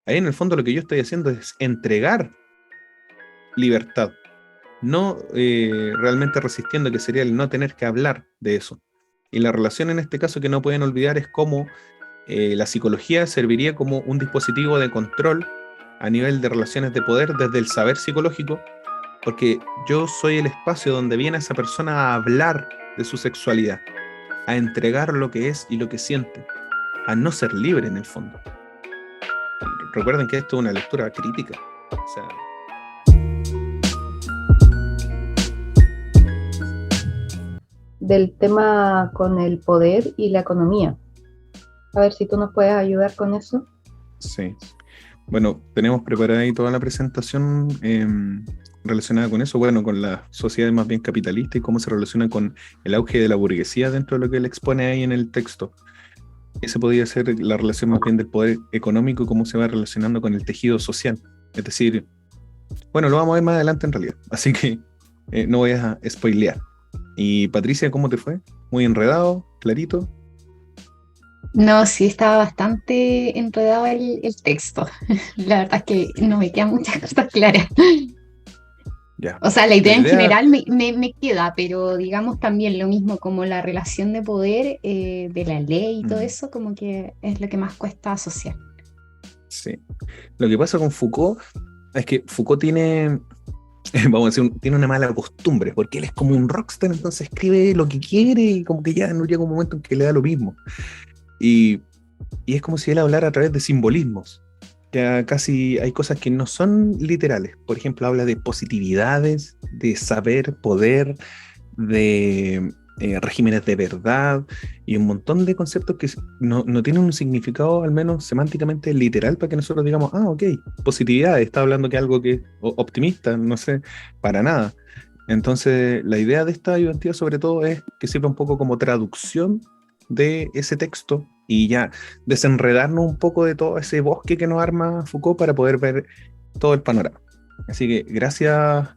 Ahí en el fondo lo que yo estoy haciendo es entregar libertad, no realmente resistiendo, que sería el no tener que hablar de eso. Y la relación en este caso que no pueden olvidar es cómo la psicología serviría como un dispositivo de control a nivel de relaciones de poder desde el saber psicológico, porque yo soy el espacio donde viene esa persona a hablar de su sexualidad, a entregar lo que es y lo que siente, a no ser libre en el fondo. Recuerden que esto es una lectura crítica. O sea, del tema con el poder y la economía. A ver si tú nos puedes ayudar con eso. sí. Bueno, tenemos preparada ahí toda la presentación relacionada con eso, bueno, con las sociedades más bien capitalistas y cómo se relaciona con el auge de la burguesía dentro de lo que él expone ahí en el texto. Esa podría ser la relación más bien del poder económico y cómo se va relacionando con el tejido social. Es decir, bueno, lo vamos a ver más adelante en realidad, así que no voy a spoilear. Y Patricia, ¿cómo te fue? Muy enredado, clarito. No, sí, estaba bastante enredado el texto. La verdad es que no me quedan muchas cosas claras. Ya. O sea, la La idea en idea, general me queda, pero digamos también lo mismo como la relación de poder de la ley y todo mm, eso, como que es lo que más cuesta asociar. sí. Lo que pasa con Foucault es que Foucault tiene, vamos a decir, tiene una mala costumbre, porque él es como un rockstar, entonces escribe lo que quiere y como que ya no llega un momento en que le da lo mismo. Y, y es como si él hablara a través de simbolismos. Ya casi hay cosas que no son literales. Por ejemplo, habla de positividades, de saber, poder, de regímenes de verdad y un montón de conceptos que no tienen un significado, al menos semánticamente literal, para que nosotros digamos, ah, ok, positividad, está hablando que algo que es optimista, no sé, para nada. Entonces, la idea de esta ayudantiva sobre todo es que sirva un poco como traducción de ese texto y ya desenredarnos un poco de todo ese bosque que nos arma Foucault para poder ver todo el panorama. Así que gracias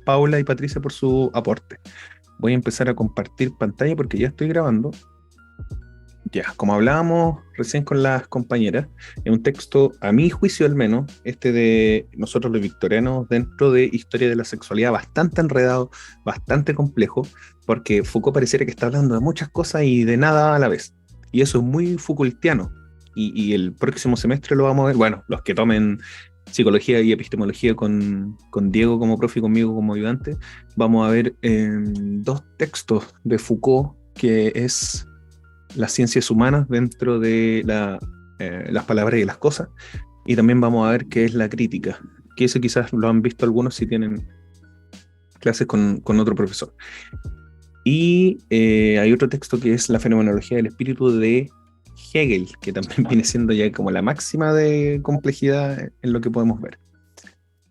Paula y Patricia por su aporte. Voy a empezar a compartir pantalla porque ya estoy grabando. Ya, como hablábamos recién con las compañeras, es un texto, a mi juicio al menos, este de nosotros los victorianos dentro de historia de la sexualidad, bastante enredado, bastante complejo, porque Foucault pareciera que está hablando de muchas cosas y de nada a la vez. Y eso es muy Foucaultiano. Y el próximo semestre lo vamos a ver, bueno, los que tomen psicología y epistemología con Diego como profe y conmigo como ayudante, vamos a ver dos textos de Foucault que es las ciencias humanas dentro de las palabras y las cosas. Y también vamos a ver qué es la crítica, que eso quizás lo han visto algunos si tienen clases con otro profesor. Y hay otro texto que es la fenomenología del espíritu de Hegel, que también viene siendo ya como la máxima de complejidad en lo que podemos ver.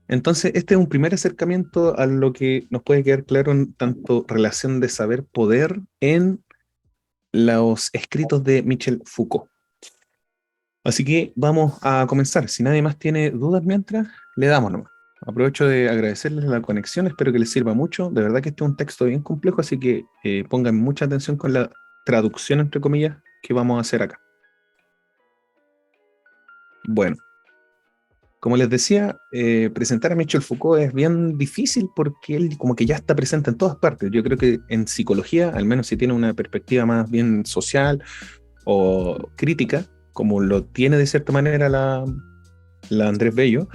Entonces, este es un primer acercamiento a lo que nos puede quedar claro en tanto relación de saber-poder en los escritos de Michel Foucault. Así que vamos a comenzar. Si nadie más tiene dudas mientras, le damos nomás. Aprovecho de agradecerles la conexión, espero que les sirva mucho. De verdad que este es un texto bien complejo, así que pongan mucha atención con la traducción, entre comillas, que vamos a hacer acá. Bueno, como les decía, presentar a Michel Foucault es bien difícil porque él como que ya está presente en todas partes. Yo creo que en psicología, al menos si tiene una perspectiva más bien social o crítica, como lo tiene de cierta manera la Andrés Bello,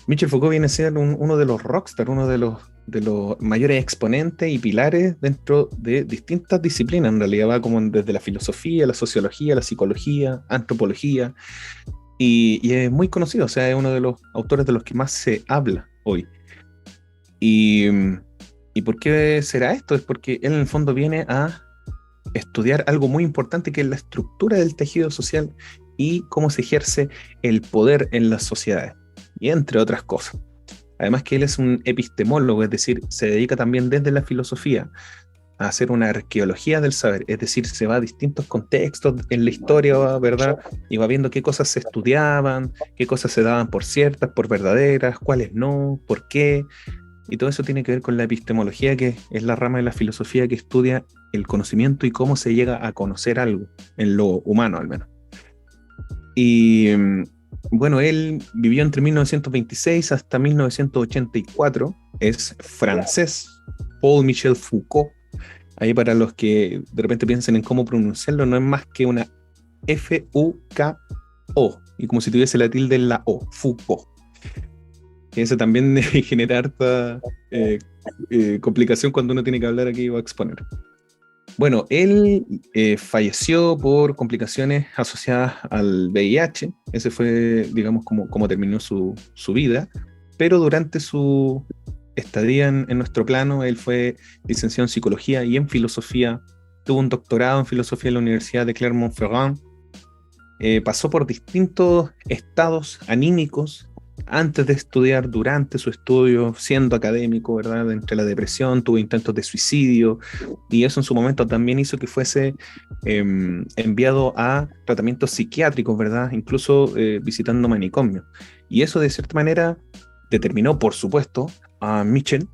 Michel Foucault viene a ser uno de los rockstars, uno de los mayores exponentes y pilares dentro de distintas disciplinas. En realidad va como desde la filosofía, la sociología, la psicología, antropología, y es muy conocido, o sea, es uno de los autores de los que más se habla hoy. ¿Y, ¿y por qué será esto? Es porque él en el fondo viene a estudiar algo muy importante que es la estructura del tejido social y cómo se ejerce el poder en las sociedades, y entre otras cosas. Además que él es un epistemólogo, es decir, se dedica también desde la filosofía a hacer una arqueología del saber, es decir, se va a distintos contextos en la historia, ¿verdad? Y va viendo qué cosas se estudiaban, qué cosas se daban por ciertas, por verdaderas, cuáles no, por qué. Y todo eso tiene que ver con la epistemología, que es la rama de la filosofía que estudia el conocimiento y cómo se llega a conocer algo, en lo humano al menos. Y Bueno, él vivió entre 1926 hasta 1984, es francés, Paul-Michel Foucault. Ahí para los que de repente piensen en cómo pronunciarlo, no es más que una F-U-K-O, y como si tuviese la tilde en la O, Foucault. Que eso también genera harta complicación cuando uno tiene que hablar aquí o exponer. Bueno, él falleció por complicaciones asociadas al VIH. Ese fue, digamos, como terminó su vida. Pero durante su estadía en nuestro plano, él fue licenciado en psicología y en filosofía. Tuvo un doctorado en filosofía en la Universidad de Clermont-Ferrand. Pasó por distintos estados anímicos antes de estudiar, durante su estudio, siendo académico, ¿verdad? Entre la depresión, tuvo intentos de suicidio, y eso en su momento también hizo que fuese enviado a tratamientos psiquiátricos, ¿verdad? Incluso visitando manicomios. Y eso de cierta manera determinó, por supuesto, a Mitchell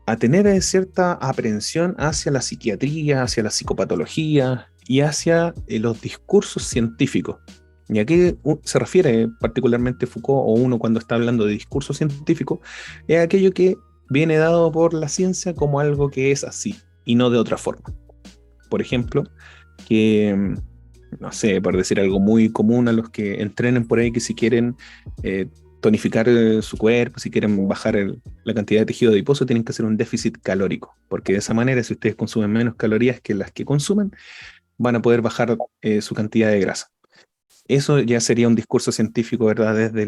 a tener cierta aprehensión hacia la psiquiatría, hacia la psicopatología y hacia los discursos científicos. ¿Y a qué se refiere particularmente Foucault, o uno cuando está hablando de discurso científico? Es aquello que viene dado por la ciencia como algo que es así y no de otra forma. Por ejemplo, que, no sé, por decir algo muy común a los que entrenen por ahí, que si quieren tonificar su cuerpo, si quieren bajar la cantidad de tejido adiposo, tienen que hacer un déficit calórico, porque de esa manera, si ustedes consumen menos calorías que las que consumen, van a poder bajar su cantidad de grasa. Eso ya sería un discurso científico, ¿verdad? Desde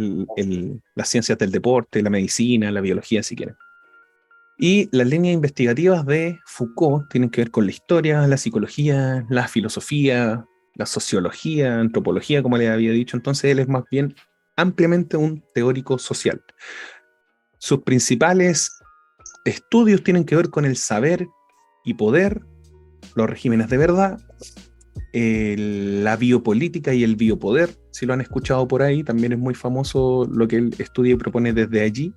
las ciencias del deporte, la medicina, la biología, si quieren. Y las líneas investigativas de Foucault tienen que ver con la historia, la psicología, la filosofía, la sociología, antropología, como les había dicho. Entonces él es más bien ampliamente un teórico social. Sus principales estudios tienen que ver con el saber y poder, los regímenes de verdad, la biopolítica y el biopoder, si lo han escuchado por ahí, también es muy famoso lo que él estudia y propone desde allí,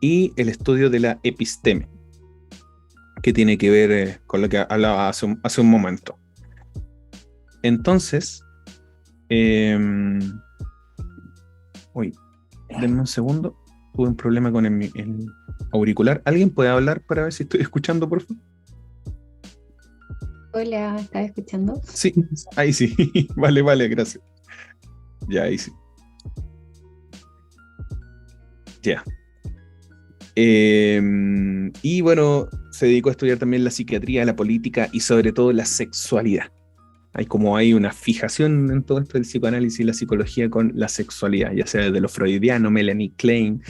y el estudio de la episteme, que tiene que ver con lo que hablaba hace un momento. Entonces, denme un segundo, tuve un problema con el auricular. ¿Alguien puede hablar para ver si estoy escuchando, por favor? Hola, ¿estás escuchando? Sí, ahí sí. Vale, gracias. Ya, ahí sí. Ya. Y bueno, se dedicó a estudiar también la psiquiatría, la política y sobre todo la sexualidad. Hay una fijación en todo esto del psicoanálisis y la psicología con la sexualidad, ya sea desde lo freudiano, Melanie Klein,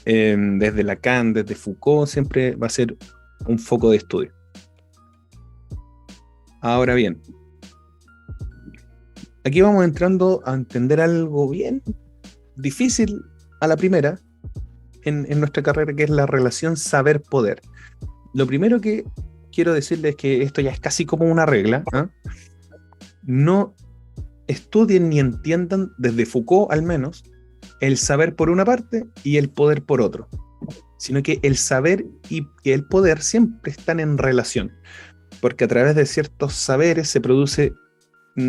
desde Lacan, desde Foucault, siempre va a ser un foco de estudio. Ahora bien, aquí vamos entrando a entender algo bien difícil a la primera en nuestra carrera, que es la relación saber-poder. Lo primero que quiero decirles es que esto ya es casi como una regla, ¿eh? No estudien ni entiendan, desde Foucault al menos, el saber por una parte y el poder por otro, sino que el saber y el poder siempre están en relación, porque a través de ciertos saberes se produce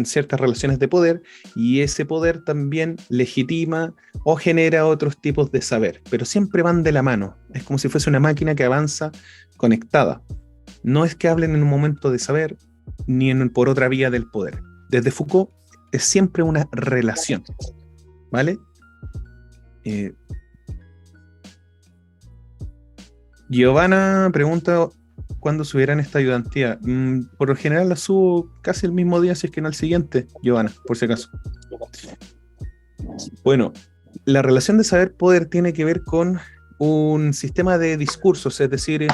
ciertas relaciones de poder, y ese poder también legitima o genera otros tipos de saber, pero siempre van de la mano. Es como si fuese una máquina que avanza conectada. No es que hablen en un momento de saber ni por otra vía del poder. Desde Foucault es siempre una relación, ¿vale? Giovanna pregunta cuándo subirán esta ayudantía. Por lo general la subo casi el mismo día, si es que no el siguiente, Giovanna, por si acaso. Bueno, la relación de saber-poder tiene que ver con un sistema de discursos, es decir,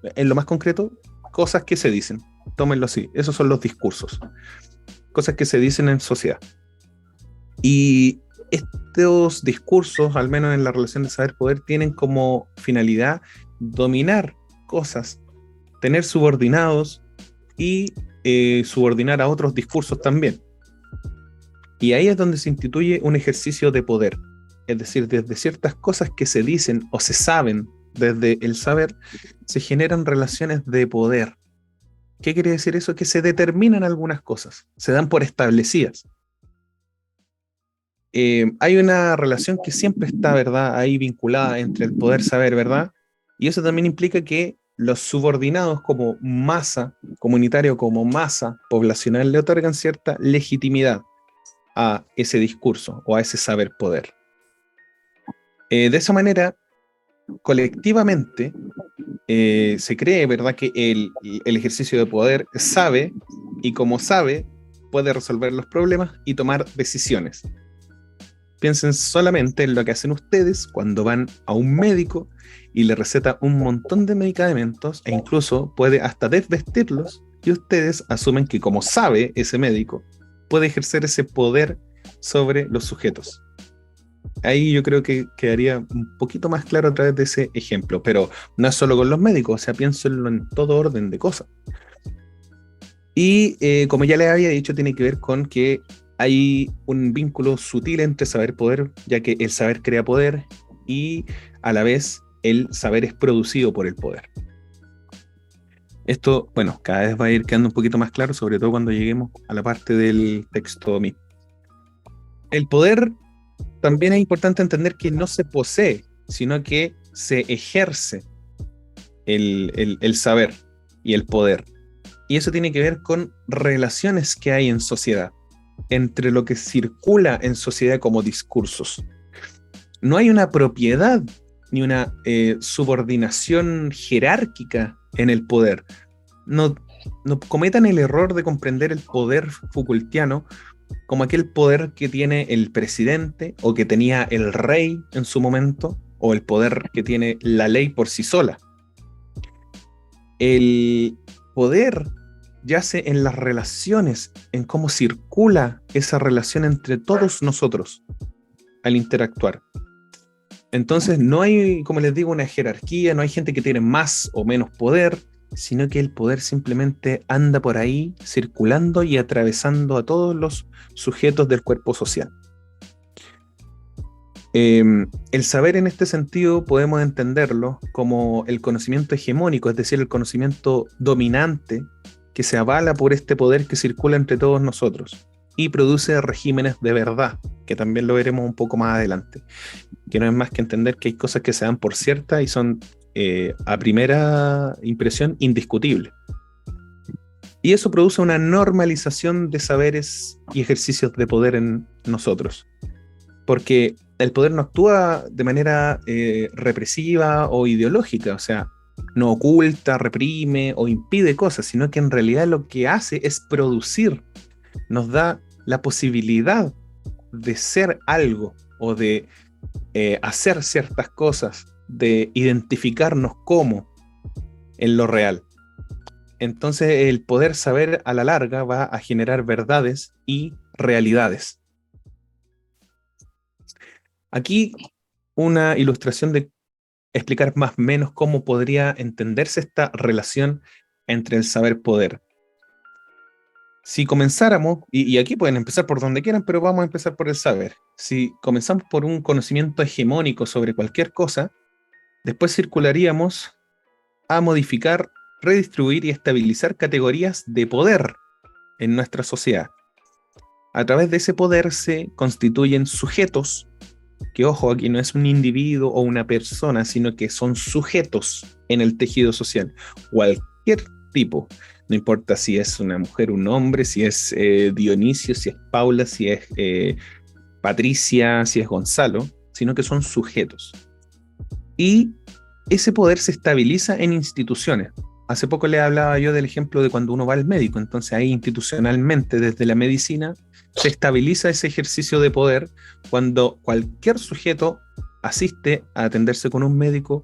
en lo más concreto, cosas que se dicen. Tómenlo así, esos son los discursos. Cosas que se dicen en sociedad. Y estos discursos, al menos en la relación de saber-poder, tienen como finalidad dominar cosas, tener subordinados y subordinar a otros discursos también. Y ahí es donde se instituye un ejercicio de poder. Es decir, desde ciertas cosas que se dicen o se saben desde el saber, se generan relaciones de poder. ¿Qué quiere decir eso? Que se determinan algunas cosas, se dan por establecidas. hay una relación que siempre está, ¿verdad?, ahí vinculada entre el poder saber, ¿verdad? Y eso también implica que los subordinados como masa, comunitario como masa poblacional, le otorgan cierta legitimidad a ese discurso o a ese saber poder. De esa manera, colectivamente, se cree, ¿verdad?, que el ejercicio de poder sabe, y como sabe, puede resolver los problemas y tomar decisiones. Piensen solamente en lo que hacen ustedes cuando van a un médico y le receta un montón de medicamentos e incluso puede hasta desvestirlos, y ustedes asumen que como sabe ese médico, puede ejercer ese poder sobre los sujetos. Ahí yo creo que quedaría un poquito más claro a través de ese ejemplo, pero no es solo con los médicos, o sea, piénsenlo en todo orden de cosas. Y como ya les había dicho, tiene que ver con que hay un vínculo sutil entre saber y poder, ya que el saber crea poder y a la vez el saber es producido por el poder. Esto, bueno, cada vez va a ir quedando un poquito más claro, sobre todo cuando lleguemos a la parte del texto mismo. El poder también es importante entender que no se posee, sino que se ejerce el saber y el poder. Y eso tiene que ver con relaciones que hay en sociedad, entre lo que circula en sociedad como discursos. No hay una propiedad ni una subordinación jerárquica en el poder. No cometan el error de comprender el poder Foucaultiano como aquel poder que tiene el presidente o que tenía el rey en su momento, o el poder que tiene la ley por sí sola. El poder yace en las relaciones, en cómo circula esa relación entre todos nosotros al interactuar. Entonces no hay, como les digo, una jerarquía, no hay gente que tiene más o menos poder, sino que el poder simplemente anda por ahí circulando y atravesando a todos los sujetos del cuerpo social. El saber en este sentido podemos entenderlo como el conocimiento hegemónico, es decir, el conocimiento dominante que se avala por este poder que circula entre todos nosotros y produce regímenes de verdad, que también lo veremos un poco más adelante, que no es más que entender que hay cosas que se dan por ciertas y son a primera impresión indiscutibles. Y eso produce una normalización de saberes y ejercicios de poder en nosotros, porque el poder no actúa de manera represiva o ideológica, o sea, no oculta, reprime o impide cosas, sino que en realidad lo que hace es producir, nos da la posibilidad de ser algo o de hacer ciertas cosas, de identificarnos como en lo real. Entonces el poder saber a la larga va a generar verdades y realidades. Aquí una ilustración de explicar más o menos cómo podría entenderse esta relación entre el saber-poder. Si comenzáramos, y aquí pueden empezar por donde quieran, pero vamos a empezar por el saber. Si comenzamos por un conocimiento hegemónico sobre cualquier cosa, después circularíamos a modificar, redistribuir y estabilizar categorías de poder en nuestra sociedad. A través de ese poder se constituyen sujetos, que ojo, aquí no es un individuo o una persona, sino que son sujetos en el tejido social, cualquier tipo, no importa si es una mujer, un hombre, si es Dionisio, si es Paula, si es Patricia, si es Gonzalo, sino que son sujetos. Y ese poder se estabiliza en instituciones. Hace poco le hablaba yo del ejemplo de cuando uno va al médico, entonces ahí institucionalmente desde la medicina se estabiliza ese ejercicio de poder cuando cualquier sujeto asiste a atenderse con un médico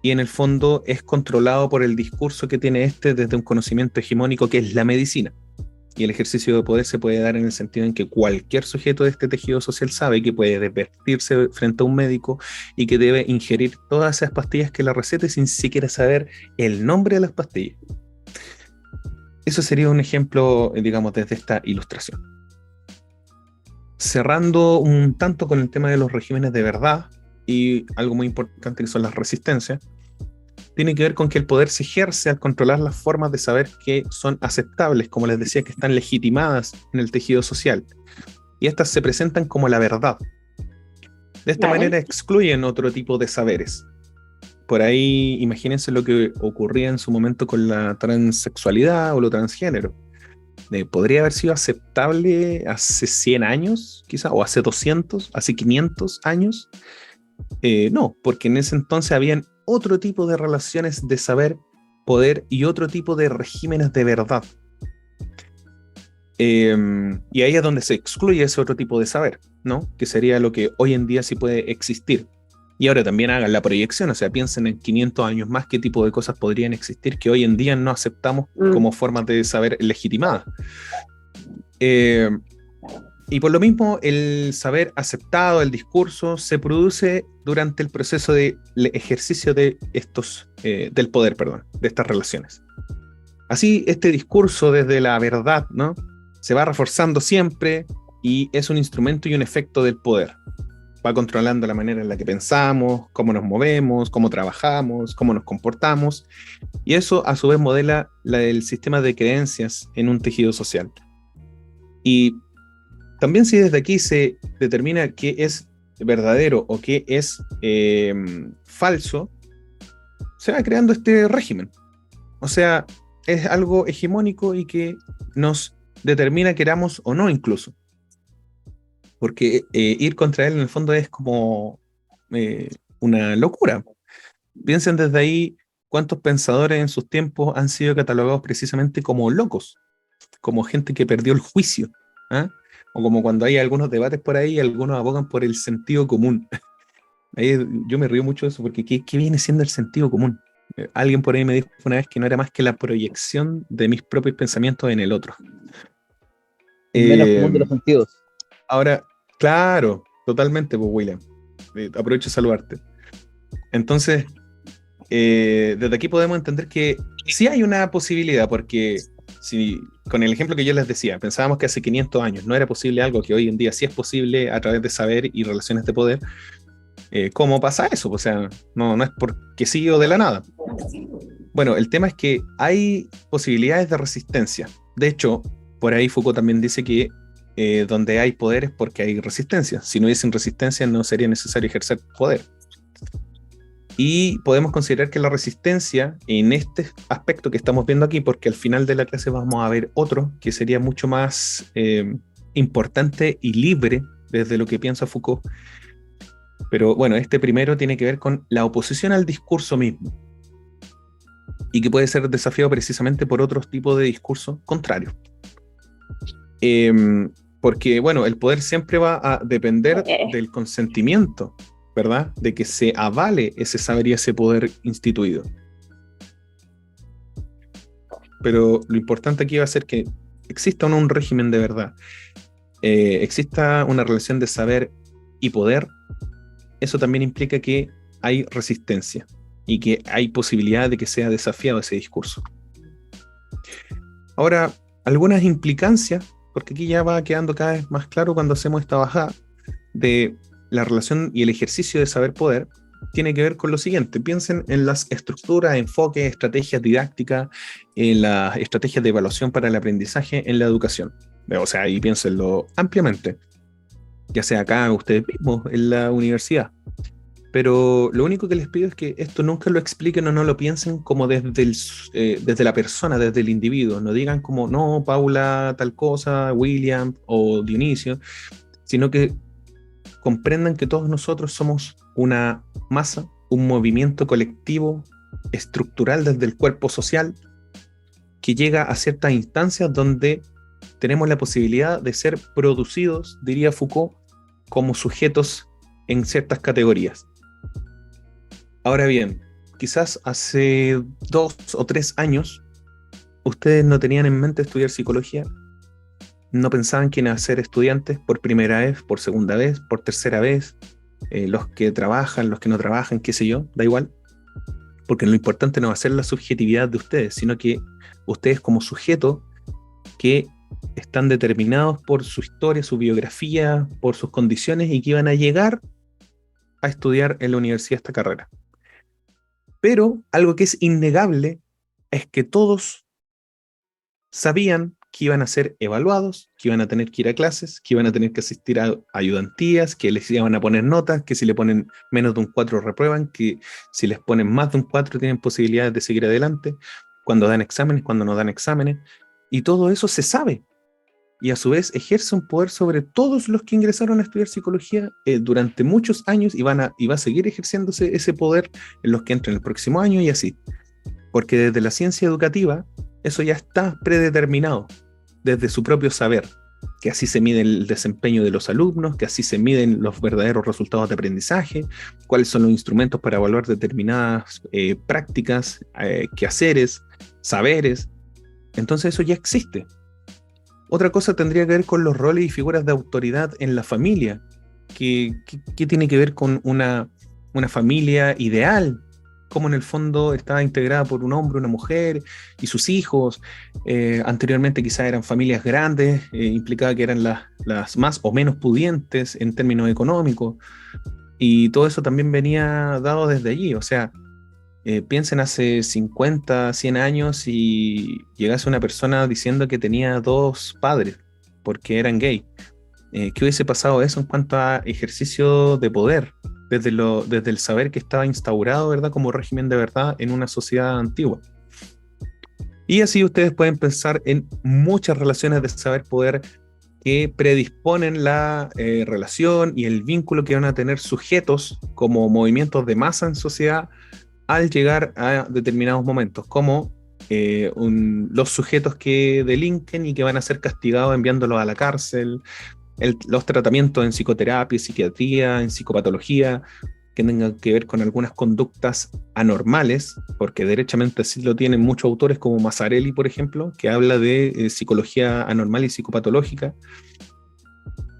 y en el fondo es controlado por el discurso que tiene desde un conocimiento hegemónico que es la medicina. Y el ejercicio de poder se puede dar en el sentido en que cualquier sujeto de este tejido social sabe que puede desvestirse frente a un médico y que debe ingerir todas esas pastillas que la recete sin siquiera saber el nombre de las pastillas. Eso sería un ejemplo, digamos, desde esta ilustración. Cerrando un tanto con el tema de los regímenes de verdad y algo muy importante que son las resistencias, tiene que ver con que el poder se ejerce al controlar las formas de saber que son aceptables, como les decía, que están legitimadas en el tejido social. y estas se presentan como la verdad. De esta Vale. manera excluyen otro tipo de saberes. Por ahí, imagínense lo que ocurría en su momento con la transexualidad o lo transgénero. ¿Podría haber sido aceptable hace 100 años, quizá, o hace 200, hace 500 años? No, porque en ese entonces habían otro tipo de relaciones de saber, poder y otro tipo de regímenes de verdad. Y ahí es donde se excluye ese otro tipo de saber, ¿no? Que sería lo que hoy en día sí puede existir. Y ahora también hagan la proyección, o sea, piensen en 500 años más qué tipo de cosas podrían existir que hoy en día no aceptamos como formas de saber legitimadas. Y por lo mismo, el saber aceptado, el discurso, se produce durante el proceso de ejercicio de del poder, perdón, de estas relaciones. Así, este discurso desde la verdad, ¿no? Se va reforzando siempre y es un instrumento y un efecto del poder. Va controlando la manera en la que pensamos, cómo nos movemos, cómo trabajamos, cómo nos comportamos, y eso a su vez modela el sistema de creencias en un tejido social. Y también si desde aquí se determina qué es verdadero o qué es falso, se va creando este régimen. O sea, es algo hegemónico y que nos determina queramos o no incluso. Porque ir contra él en el fondo es como una locura. Piensen desde ahí cuántos pensadores en sus tiempos han sido catalogados precisamente como locos, como gente que perdió el juicio, ¿ah? O como cuando hay algunos debates por ahí, algunos abogan por el sentido común. Ahí yo me río mucho de eso, porque ¿qué viene siendo el sentido común? Alguien por ahí me dijo una vez que no era más que la proyección de mis propios pensamientos en el otro. El menos común de los sentidos. Ahora, claro, totalmente, pues William. Aprovecho de saludarte. Entonces, desde aquí podemos entender que sí hay una posibilidad, porque si con el ejemplo que yo les decía, pensábamos que hace 500 años no era posible algo que hoy en día sí es posible a través de saber y relaciones de poder, ¿cómo pasa eso? O sea, no es porque sí o de la nada. Bueno, el tema es que hay posibilidades de resistencia. De hecho, por ahí Foucault también dice que donde hay poder es porque hay resistencia. Si no hubiesen resistencia, no sería necesario ejercer poder. Y podemos considerar que la resistencia en este aspecto que estamos viendo aquí, porque al final de la clase vamos a ver otro que sería mucho más importante y libre desde lo que piensa Foucault. Pero bueno, este primero tiene que ver con la oposición al discurso mismo, y que puede ser desafiado precisamente por otros tipos de discursos contrarios. Porque, bueno, el poder siempre va a depender del consentimiento, ¿verdad? De que se avale ese saber y ese poder instituido. Pero lo importante aquí va a ser que exista un régimen de verdad, exista una relación de saber y poder. Eso también implica que hay resistencia y que hay posibilidad de que sea desafiado ese discurso. Ahora, algunas implicancias, porque aquí ya va quedando cada vez más claro cuando hacemos esta bajada de la relación y el ejercicio de saber-poder, tiene que ver con lo siguiente. Piensen en las estructuras, enfoques, estrategias didácticas, en las estrategias de evaluación para el aprendizaje en la educación. O sea, ahí piénsenlo ampliamente, ya sea acá ustedes mismos en la universidad. Pero lo único que les pido es que esto nunca lo expliquen o no lo piensen como desde la persona, desde el individuo. No digan como, no, Paula tal cosa, William o Dionisio, sino que comprendan que todos nosotros somos una masa, un movimiento colectivo, estructural desde el cuerpo social, que llega a ciertas instancias donde tenemos la posibilidad de ser producidos, diría Foucault, como sujetos en ciertas categorías. Ahora bien, quizás hace 2 o 3 años ustedes no tenían en mente estudiar psicología, no pensaban que iban a ser estudiantes por primera vez, por segunda vez, por tercera vez, los que trabajan, los que no trabajan, qué sé yo, da igual, porque lo importante no va a ser la subjetividad de ustedes, sino que ustedes como sujetos que están determinados por su historia, su biografía, por sus condiciones y que iban a llegar a estudiar en la universidad esta carrera. Pero algo que es innegable es que todos sabían que iban a ser evaluados, que iban a tener que ir a clases, que iban a tener que asistir a ayudantías, que les iban a poner notas, que si le ponen menos de un 4 reprueban, que si les ponen más de un 4 tienen posibilidades de seguir adelante, cuando dan exámenes, cuando no dan exámenes, y todo eso se sabe. Y a su vez ejerce un poder sobre todos los que ingresaron a estudiar psicología durante muchos años y va a seguir ejerciéndose ese poder en los que entren el próximo año y así. Porque desde la ciencia educativa eso ya está predeterminado, desde su propio saber, que así se mide el desempeño de los alumnos, que así se miden los verdaderos resultados de aprendizaje, cuáles son los instrumentos para evaluar determinadas prácticas, quehaceres, saberes. Entonces eso ya existe. Otra cosa tendría que ver con los roles y figuras de autoridad en la familia. ¿Qué tiene que ver con una familia ideal? Cómo en el fondo estaba integrada por un hombre, una mujer y sus hijos. Anteriormente quizás eran familias grandes, implicaba que eran las más o menos pudientes en términos económicos. Y todo eso también venía dado desde allí. O sea, piensen hace 50, 100 años y llegase una persona diciendo que tenía 2 padres porque eran gay. ¿Qué hubiese pasado eso en cuanto a ejercicio de poder? Desde el saber que estaba instaurado, ¿verdad?, como régimen de verdad en una sociedad antigua. Y así ustedes pueden pensar en muchas relaciones de saber-poder que predisponen la relación y el vínculo que van a tener sujetos como movimientos de masa en sociedad al llegar a determinados momentos, como los sujetos que delinquen y que van a ser castigados enviándolos a la cárcel, los tratamientos en psicoterapia, psiquiatría, en psicopatología, que tengan que ver con algunas conductas anormales, porque derechamente así lo tienen muchos autores como Mazzarelli, por ejemplo, que habla de psicología anormal y psicopatológica.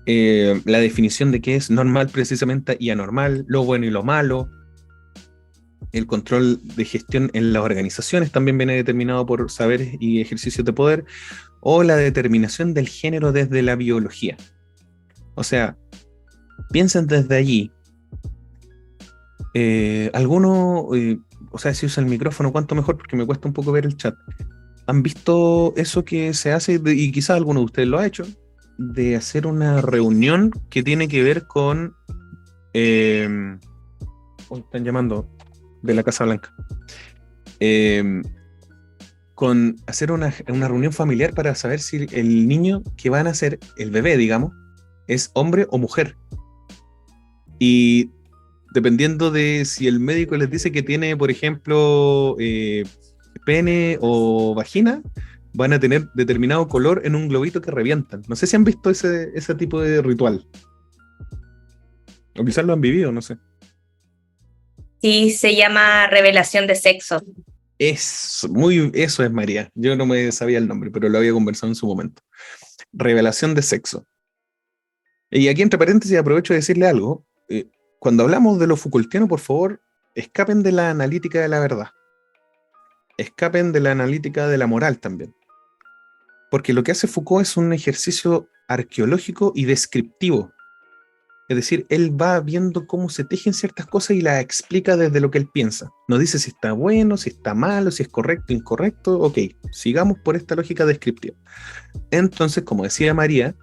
La definición de qué es normal precisamente y anormal, lo bueno y lo malo. El control de gestión en las organizaciones también viene determinado por saberes y ejercicios de poder, o la determinación del género desde la biología. O sea, piensen desde allí. O sea, si usa el micrófono, cuánto mejor, porque me cuesta un poco ver el chat. ¿Han visto eso que se hace, y quizás alguno de ustedes lo ha hecho, de hacer una reunión que tiene que ver con... están llamando de la Casa Blanca. Con hacer una reunión familiar para saber si el niño que van a nacer, el bebé, digamos, es hombre o mujer. Y dependiendo de si el médico les dice que tiene, por ejemplo, pene o vagina, van a tener determinado color en un globito que revientan. No sé si han visto ese tipo de ritual. O quizás lo han vivido, no sé. Sí, se llama revelación de sexo. Eso es, María. Yo no me sabía el nombre, pero lo había conversado en su momento. Revelación de sexo. Y aquí, entre paréntesis, aprovecho de decirle algo. Cuando hablamos de lo Foucaultiano, por favor, escapen de la analítica de la verdad. Escapen de la analítica de la moral también. Porque lo que hace Foucault es un ejercicio arqueológico y descriptivo. Es decir, él va viendo cómo se tejen ciertas cosas y las explica desde lo que él piensa. No dice si está bueno, si está malo, si es correcto, incorrecto. Ok, sigamos por esta lógica descriptiva. Entonces, como decía María,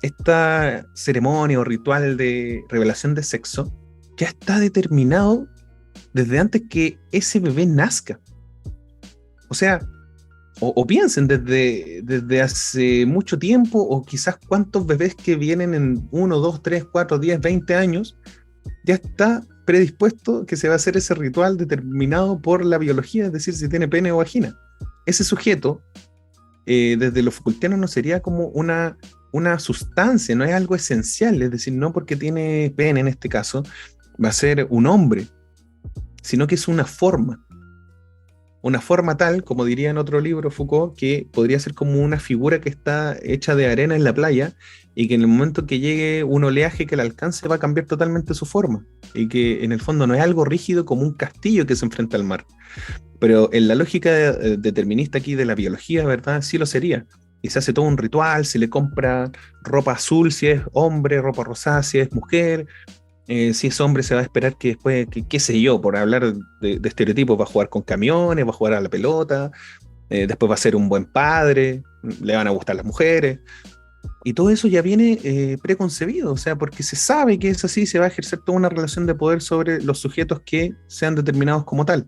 esta ceremonia o ritual de revelación de sexo ya está determinado desde antes que ese bebé nazca. O sea, o piensen desde hace mucho tiempo, o quizás cuántos bebés que vienen en 1, 2, 3, 4, 10, 20 años, ya está predispuesto que se va a hacer ese ritual determinado por la biología, es decir, si tiene pene o vagina. Ese sujeto, desde lo Foucaultiano, no sería como una sustancia, no es algo esencial, es decir, no porque tiene pene en este caso, va a ser un hombre, sino que es una forma tal, como diría en otro libro Foucault, que podría ser como una figura que está hecha de arena en la playa y que en el momento que llegue un oleaje que la alcance va a cambiar totalmente su forma, y que en el fondo no es algo rígido como un castillo que se enfrenta al mar. Pero en la lógica determinista aquí de la biología, ¿verdad?, sí lo sería. Y se hace todo un ritual, se le compra ropa azul si es hombre, ropa rosada si es mujer. Si es hombre se va a esperar que después, qué sé yo, por hablar de estereotipos, va a jugar con camiones, va a jugar a la pelota, después va a ser un buen padre, le van a gustar las mujeres, y todo eso ya viene preconcebido, o sea, porque se sabe que es así, se va a ejercer toda una relación de poder sobre los sujetos que sean determinados como tal.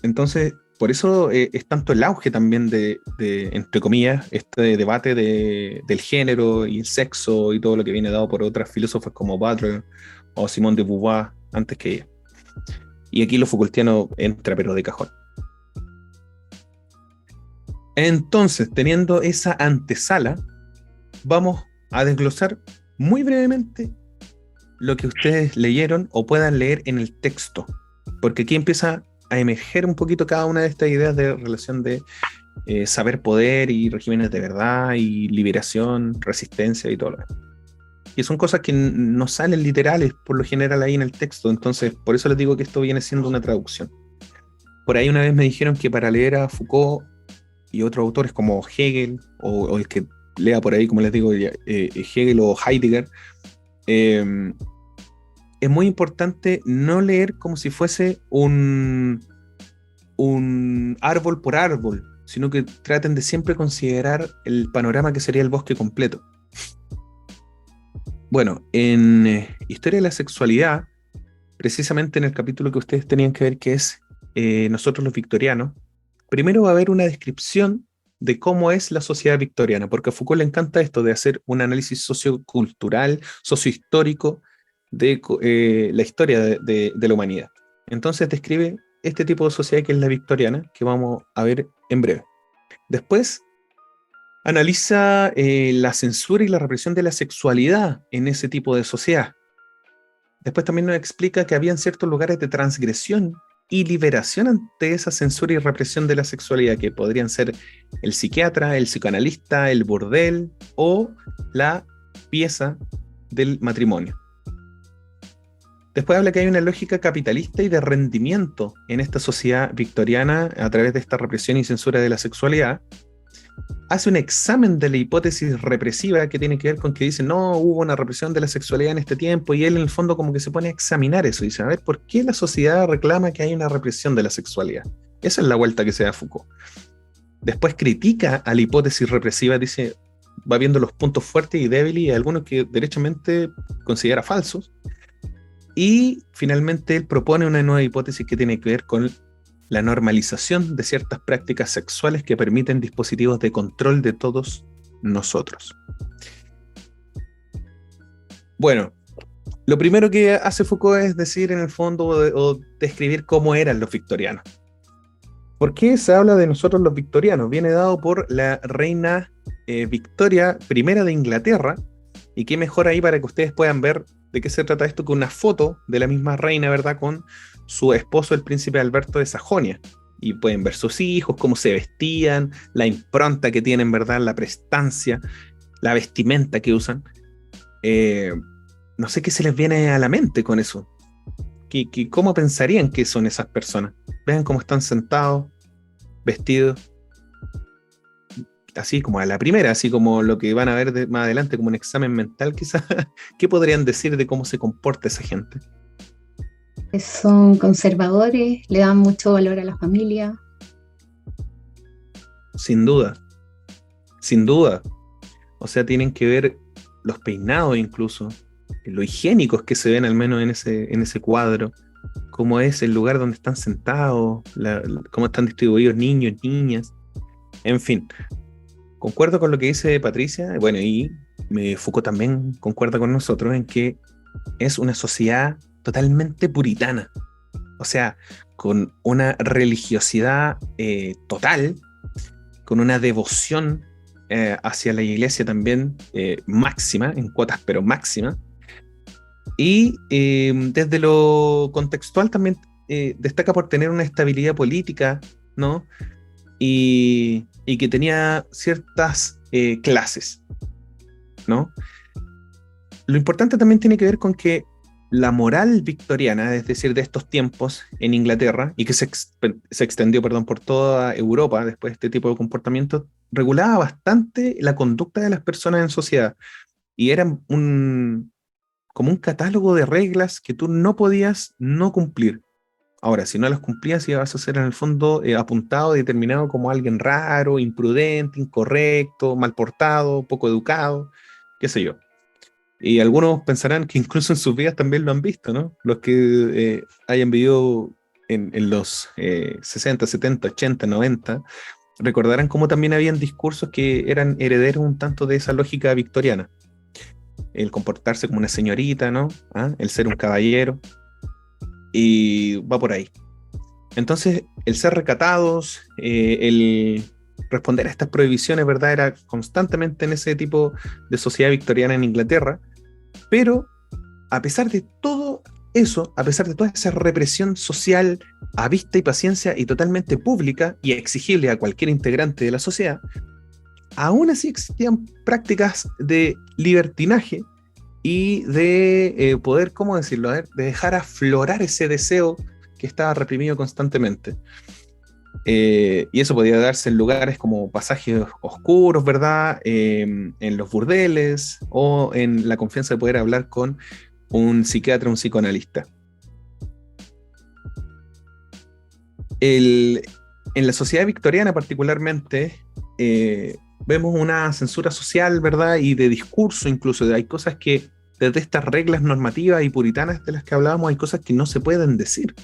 Entonces, por eso es tanto el auge también entre comillas, este debate del género y el sexo y todo lo que viene dado por otras filósofas como Butler o Simone de Beauvoir antes que ella. Y aquí lo Foucaultiano entra, pero de cajón. Entonces, teniendo esa antesala, vamos a desglosar muy brevemente lo que ustedes leyeron o puedan leer en el texto, porque aquí empieza a emerger un poquito cada una de estas ideas de relación de saber poder y regímenes de verdad y liberación, resistencia y todo lo demás. Y son cosas que no salen literales por lo general ahí en el texto, entonces por eso les digo que esto viene siendo una traducción. Por ahí una vez me dijeron que para leer a Foucault y otros autores como Hegel o el que lea por ahí, como les digo, Hegel o Heidegger, es muy importante no leer como si fuese un árbol por árbol, sino que traten de siempre considerar el panorama que sería el bosque completo. Bueno, en Historia de la Sexualidad, precisamente en el capítulo que ustedes tenían que ver, que es Nosotros los Victorianos, primero va a haber una descripción de cómo es la sociedad victoriana, porque a Foucault le encanta esto de hacer un análisis sociocultural, sociohistórico de la historia de la humanidad. Entonces describe este tipo de sociedad que es la victoriana, que vamos a ver en breve. Después analiza la censura y la represión de la sexualidad en ese tipo de sociedad. Después también nos explica que habían ciertos lugares de transgresión y liberación ante esa censura y represión de la sexualidad, que podrían ser el psiquiatra, el psicoanalista, el burdel o la pieza del matrimonio. Después habla que hay una lógica capitalista y de rendimiento en esta sociedad victoriana a través de esta represión y censura de la sexualidad. Hace un examen de la hipótesis represiva que tiene que ver con que dice, no, hubo una represión de la sexualidad en este tiempo, y él en el fondo como que se pone a examinar eso y dice, a ver, ¿por qué la sociedad reclama que hay una represión de la sexualidad? Esa es la vuelta que se da Foucault. Después critica a la hipótesis represiva, dice, va viendo los puntos fuertes y débiles y algunos que derechamente considera falsos. Y finalmente él propone una nueva hipótesis que tiene que ver con la normalización de ciertas prácticas sexuales que permiten dispositivos de control de todos nosotros. Bueno, lo primero que hace Foucault es decir en el fondo o describir cómo eran los victorianos. ¿Por qué se habla de nosotros los victorianos? Viene dado por la reina Victoria I de Inglaterra, y qué mejor ahí para que ustedes puedan ver de qué se trata esto que una foto de la misma reina, ¿verdad?, con su esposo, el príncipe Alberto de Sajonia. Y pueden ver sus hijos, cómo se vestían, la impronta que tienen, ¿verdad?, la prestancia, la vestimenta que usan. No sé qué se les viene a la mente con eso. ¿Cómo pensarían que son esas personas? Vean cómo están sentados, vestidos, así como a la primera, así como lo que van a ver más adelante como un examen mental quizás. ¿Qué podrían decir de cómo se comporta esa gente? Son conservadores, le dan mucho valor a la familia. Sin duda, sin duda. O sea, tienen que ver los peinados incluso, lo higiénicos que se ven al menos en ese cuadro, cómo es el lugar donde están sentados, cómo están distribuidos niños, niñas, en fin. Concuerdo con lo que dice Patricia, bueno, y Foucault también concuerda con nosotros en que es una sociedad totalmente puritana, o sea, con una religiosidad total, con una devoción hacia la iglesia también máxima, en cuotas pero máxima, y desde lo contextual también destaca por tener una estabilidad política, ¿no? Y que tenía ciertas clases, ¿no? Lo importante también tiene que ver con que la moral victoriana, es decir, de estos tiempos en Inglaterra, y que se extendió, por toda Europa después de este tipo de comportamientos, regulaba bastante la conducta de las personas en sociedad, y era como un catálogo de reglas que tú no podías no cumplir. Ahora, si no las cumplías, ibas a ser en el fondo apuntado y determinado como alguien raro, imprudente, incorrecto, mal portado, poco educado, qué sé yo. Y algunos pensarán que incluso en sus vidas también lo han visto, ¿no? Los que hayan vivido en los 60, 70, 80, 90, recordarán cómo también habían discursos que eran herederos un tanto de esa lógica victoriana. El comportarse como una señorita, ¿no? ¿Ah? El ser un caballero. Y va por ahí. Entonces, el ser recatados, el responder a estas prohibiciones, ¿verdad? Era constantemente en ese tipo de sociedad victoriana en Inglaterra. Pero, a pesar de todo eso, a pesar de toda esa represión social a vista y paciencia y totalmente pública y exigible a cualquier integrante de la sociedad, aún así existían prácticas de libertinaje y de poder, ¿cómo decirlo? A ver, de dejar aflorar ese deseo que estaba reprimido constantemente. Y eso podía darse en lugares como pasajes oscuros, ¿verdad? En los burdeles o en la confianza de poder hablar con un psiquiatra, un psicoanalista. En la sociedad victoriana particularmente, vemos una censura social, ¿verdad? Y de discurso incluso. Hay cosas que, desde estas reglas normativas y puritanas de las que hablábamos, hay cosas que no se pueden decir.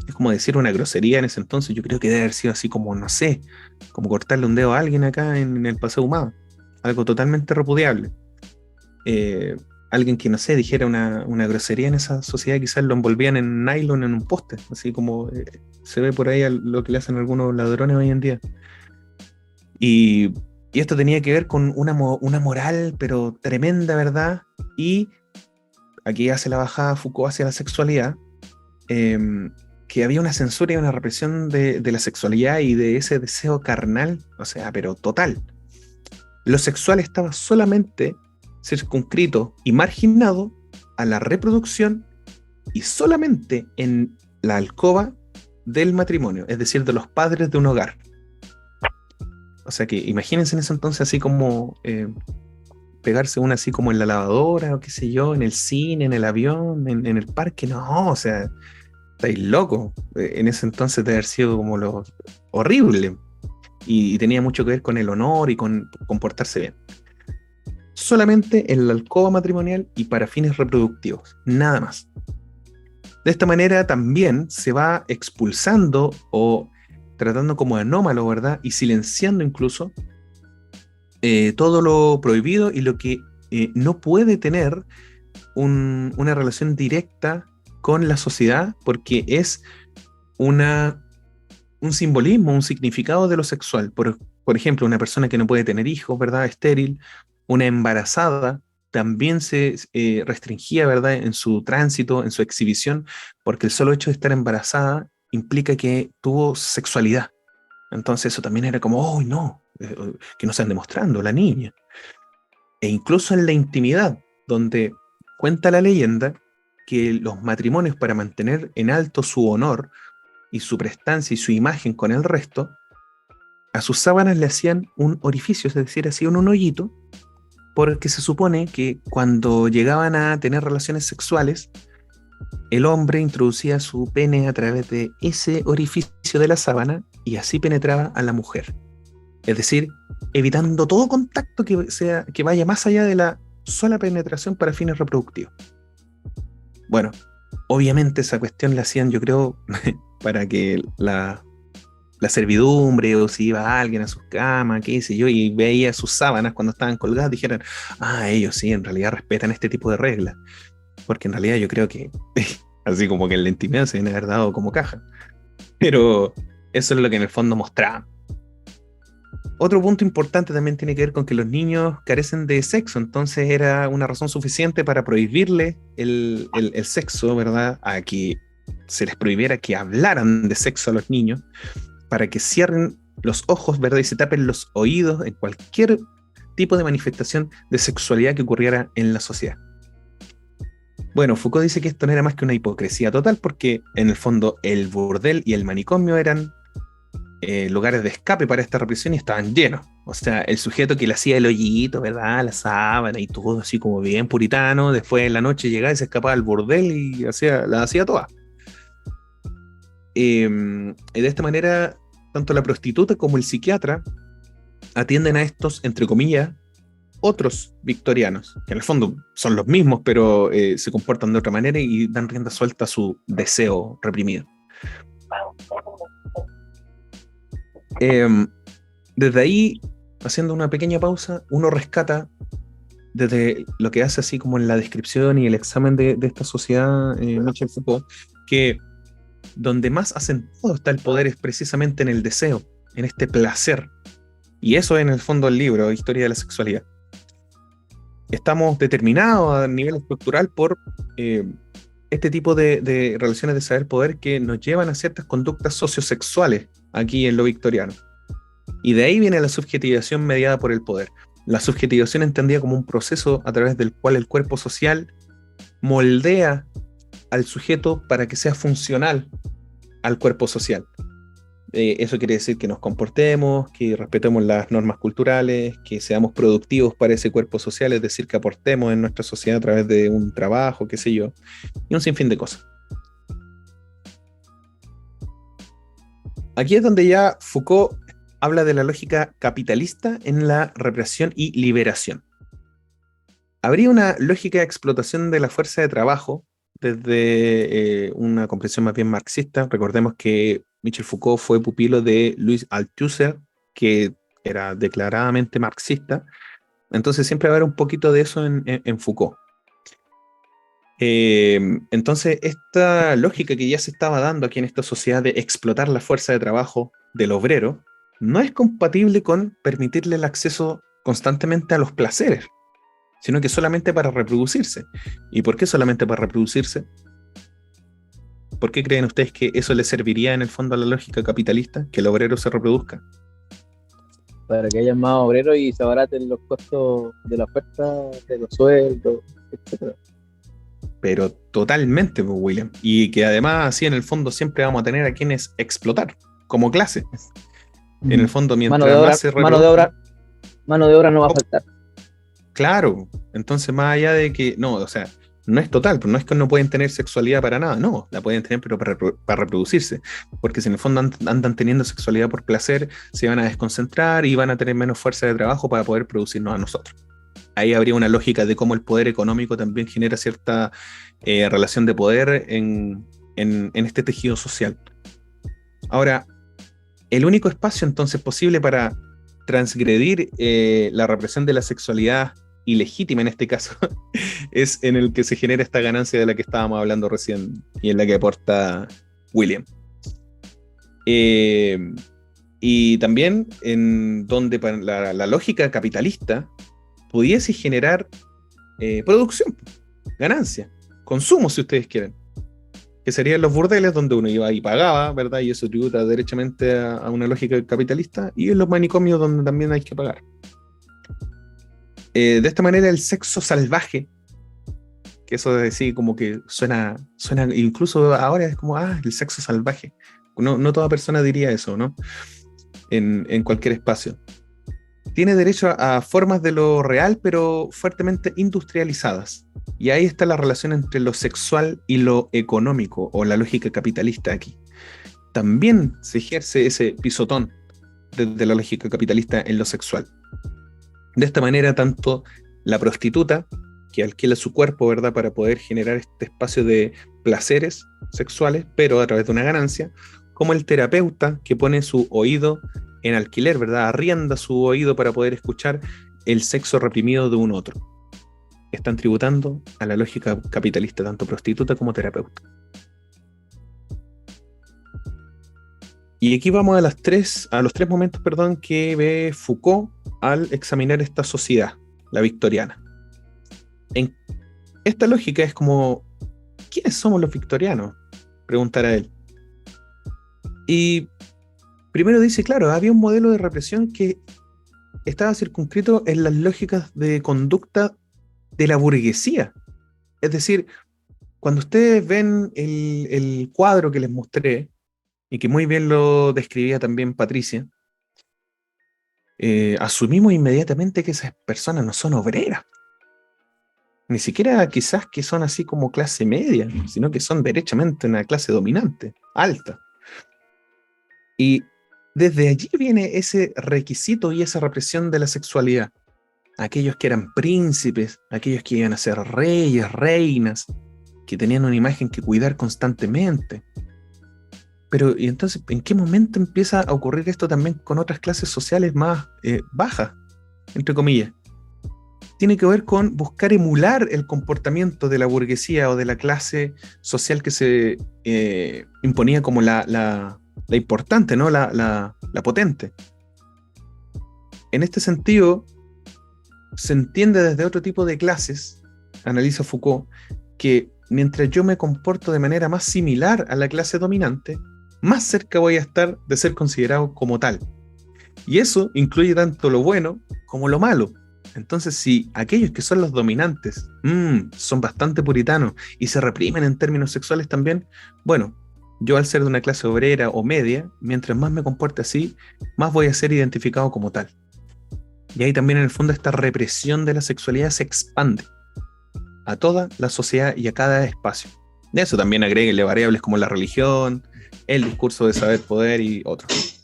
Es como decir una grosería en ese entonces. Yo creo que debe haber sido así como, no sé, como cortarle un dedo a alguien acá en el Paseo Humado. Algo totalmente repudiable. Alguien que, no sé, dijera una grosería en esa sociedad, quizás lo envolvían en nylon en un poste, así como se ve por ahí lo que le hacen algunos ladrones hoy en día. Y esto tenía que ver con una moral, pero tremenda, ¿verdad? Y aquí hace la bajada Foucault hacia la sexualidad, que había una censura y una represión de la sexualidad y de ese deseo carnal, o sea, pero total. Lo sexual estaba solamente circunscrito y marginado a la reproducción y solamente en la alcoba del matrimonio, es decir, de los padres de un hogar. O sea que imagínense en ese entonces así como pegarse una así como en la lavadora o qué sé yo, en el cine, en el avión, en el parque. No, o sea, estáis locos. En ese entonces debe haber sido como lo horrible y tenía mucho que ver con el honor y con comportarse bien. Solamente en la alcoba matrimonial y para fines reproductivos, nada más. De esta manera también se va expulsando o tratando como anómalo, ¿verdad? Y silenciando incluso todo lo prohibido y lo que no puede tener una relación directa con la sociedad, porque es un simbolismo, un significado de lo sexual. Por ejemplo, una persona que no puede tener hijos, ¿verdad? Estéril, una embarazada, también se restringía, ¿verdad? En su tránsito, en su exhibición, porque el solo hecho de estar embarazada implica que tuvo sexualidad. Entonces eso también era como, ¡oh, no! Que no están demostrando, la niña. E incluso en la intimidad, donde cuenta la leyenda que los matrimonios, para mantener en alto su honor y su prestancia y su imagen con el resto, a sus sábanas le hacían un orificio, es decir, hacían un hoyito, porque se supone que cuando llegaban a tener relaciones sexuales, el hombre introducía su pene a través de ese orificio de la sábana y así penetraba a la mujer. Es decir, evitando todo contacto que vaya más allá de la sola penetración para fines reproductivos. Bueno, obviamente esa cuestión la hacían, yo creo, para que la servidumbre, o si iba alguien a sus camas, qué sé yo, y veía sus sábanas cuando estaban colgadas, dijeran, ellos sí, en realidad respetan este tipo de reglas. Porque en realidad yo creo que, así como que en la intimidad se viene a haber dado como caja. Pero eso es lo que en el fondo mostraba. Otro punto importante también tiene que ver con que los niños carecen de sexo, entonces era una razón suficiente para prohibirle el sexo, ¿verdad? A que se les prohibiera que hablaran de sexo a los niños, para que cierren los ojos, ¿verdad? Y se tapen los oídos en cualquier tipo de manifestación de sexualidad que ocurriera en la sociedad. Bueno, Foucault dice que esto no era más que una hipocresía total, porque en el fondo el burdel y el manicomio eran lugares de escape para esta represión y estaban llenos. O sea, el sujeto que le hacía el hoyito, ¿verdad? La sábana y todo así como bien puritano, después en la noche llegaba y se escapaba al burdel y la hacía toda. Y de esta manera, tanto la prostituta como el psiquiatra atienden a estos, entre comillas, otros victorianos, que en el fondo son los mismos, pero se comportan de otra manera y dan rienda suelta a su deseo reprimido. Desde ahí, haciendo una pequeña pausa, uno rescata desde lo que hace así como en la descripción y el examen de esta sociedad, Michel Foucault, que donde más asentado está el poder es precisamente en el deseo, en este placer. Y eso es en el fondo el libro, Historia de la Sexualidad. Estamos determinados a nivel estructural por este tipo de relaciones de saber-poder que nos llevan a ciertas conductas sociosexuales aquí en lo victoriano. Y de ahí viene la subjetivación mediada por el poder. La subjetivación entendida como un proceso a través del cual el cuerpo social moldea al sujeto para que sea funcional al cuerpo social. Eso quiere decir que nos comportemos, que respetemos las normas culturales, que seamos productivos para ese cuerpo social, es decir, que aportemos en nuestra sociedad a través de un trabajo, qué sé yo, y un sinfín de cosas. Aquí es donde ya Foucault habla de la lógica capitalista en la represión y liberación. Habría una lógica de explotación de la fuerza de trabajo desde una comprensión más bien marxista. Recordemos que Michel Foucault fue pupilo de Louis Althusser, que era declaradamente marxista. Entonces siempre va a haber un poquito de eso en Foucault. Entonces esta lógica que ya se estaba dando aquí en esta sociedad de explotar la fuerza de trabajo del obrero no es compatible con permitirle el acceso constantemente a los placeres, sino que solamente para reproducirse. ¿Y por qué solamente para reproducirse? ¿Por qué creen ustedes que eso le serviría en el fondo a la lógica capitalista, que el obrero se reproduzca? Para que haya más obreros y se abaraten los costos de la oferta, de los sueldos, etc. Pero totalmente, pues, William. Y que además así en el fondo siempre vamos a tener a quienes explotar como clase. En el fondo, mientras más se reproduzca, mano de obra no va a faltar. Claro, entonces más allá de que, no, o sea, no es total, pero no es que no pueden tener sexualidad para nada, no, la pueden tener pero para reproducirse, porque si en el fondo andan teniendo sexualidad por placer, se van a desconcentrar y van a tener menos fuerza de trabajo para poder producirnos a nosotros. Ahí habría una lógica de cómo el poder económico también genera cierta relación de poder en este tejido social. Ahora, el único espacio entonces posible para transgredir la represión de la sexualidad ilegítima en este caso es en el que se genera esta ganancia de la que estábamos hablando recién y en la que aporta William. Y también en donde la lógica capitalista pudiese generar producción, ganancia, consumo si ustedes quieren, que serían los burdeles donde uno iba y pagaba, ¿verdad? Y eso tributa derechamente a una lógica capitalista, y en los manicomios donde también hay que pagar. De esta manera el sexo salvaje, que eso de decir como que suena incluso ahora es como, el sexo salvaje. No toda persona diría eso, ¿no? En cualquier espacio. Tiene derecho a formas de lo real, pero fuertemente industrializadas. Y ahí está la relación entre lo sexual y lo económico, o la lógica capitalista aquí. También se ejerce ese pisotón de la lógica capitalista en lo sexual. De esta manera, tanto la prostituta, que alquila su cuerpo, ¿verdad?, para poder generar este espacio de placeres sexuales, pero a través de una ganancia, como el terapeuta, que pone su oído en alquiler, ¿verdad?, arrienda su oído para poder escuchar el sexo reprimido de un otro. Están tributando a la lógica capitalista, tanto prostituta como terapeuta. Y aquí vamos a los tres momentos, que ve Foucault al examinar esta sociedad, la victoriana. En esta lógica es como, ¿quiénes somos los victorianos?, preguntará él. Y primero dice, claro, había un modelo de represión que estaba circunscrito en las lógicas de conducta de la burguesía. Es decir, cuando ustedes ven el cuadro que les mostré, y que muy bien lo describía también Patricia, asumimos inmediatamente que esas personas no son obreras. Ni siquiera quizás que son así como clase media, sino que son derechamente una clase dominante, alta. Y desde allí viene ese requisito y esa represión de la sexualidad. Aquellos que eran príncipes, aquellos que iban a ser reyes, reinas, que tenían una imagen que cuidar constantemente. Pero, ¿y entonces en qué momento empieza a ocurrir esto también con otras clases sociales más bajas, entre comillas? Tiene que ver con buscar emular el comportamiento de la burguesía o de la clase social que se imponía como la importante, ¿no? La potente. En este sentido, se entiende desde otro tipo de clases, analiza Foucault, que mientras yo me comporto de manera más similar a la clase dominante, más cerca voy a estar de ser considerado como tal. Y eso incluye tanto lo bueno como lo malo. Entonces, si aquellos que son los dominantes son bastante puritanos y se reprimen en términos sexuales también, bueno, yo al ser de una clase obrera o media, mientras más me comporte así, más voy a ser identificado como tal. Y ahí también en el fondo esta represión de la sexualidad se expande a toda la sociedad y a cada espacio. De eso también agréguenle variables como la religión, el discurso de saber poder y otros.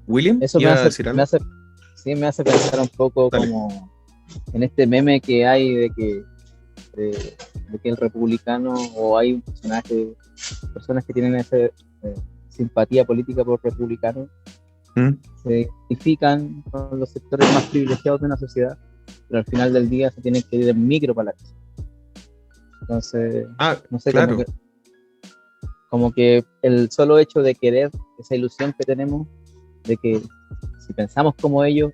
William, Eso ¿iba a decir algo? me hace pensar un poco Dale. como en este meme que hay de que el republicano, o hay personas que tienen esa simpatía política por republicanos, se identifican con los sectores más privilegiados de una sociedad, pero al final del día se tienen que ir en micro para la casa. Entonces, no sé, claro. como que el solo hecho de querer, esa ilusión que tenemos de que si pensamos como ellos,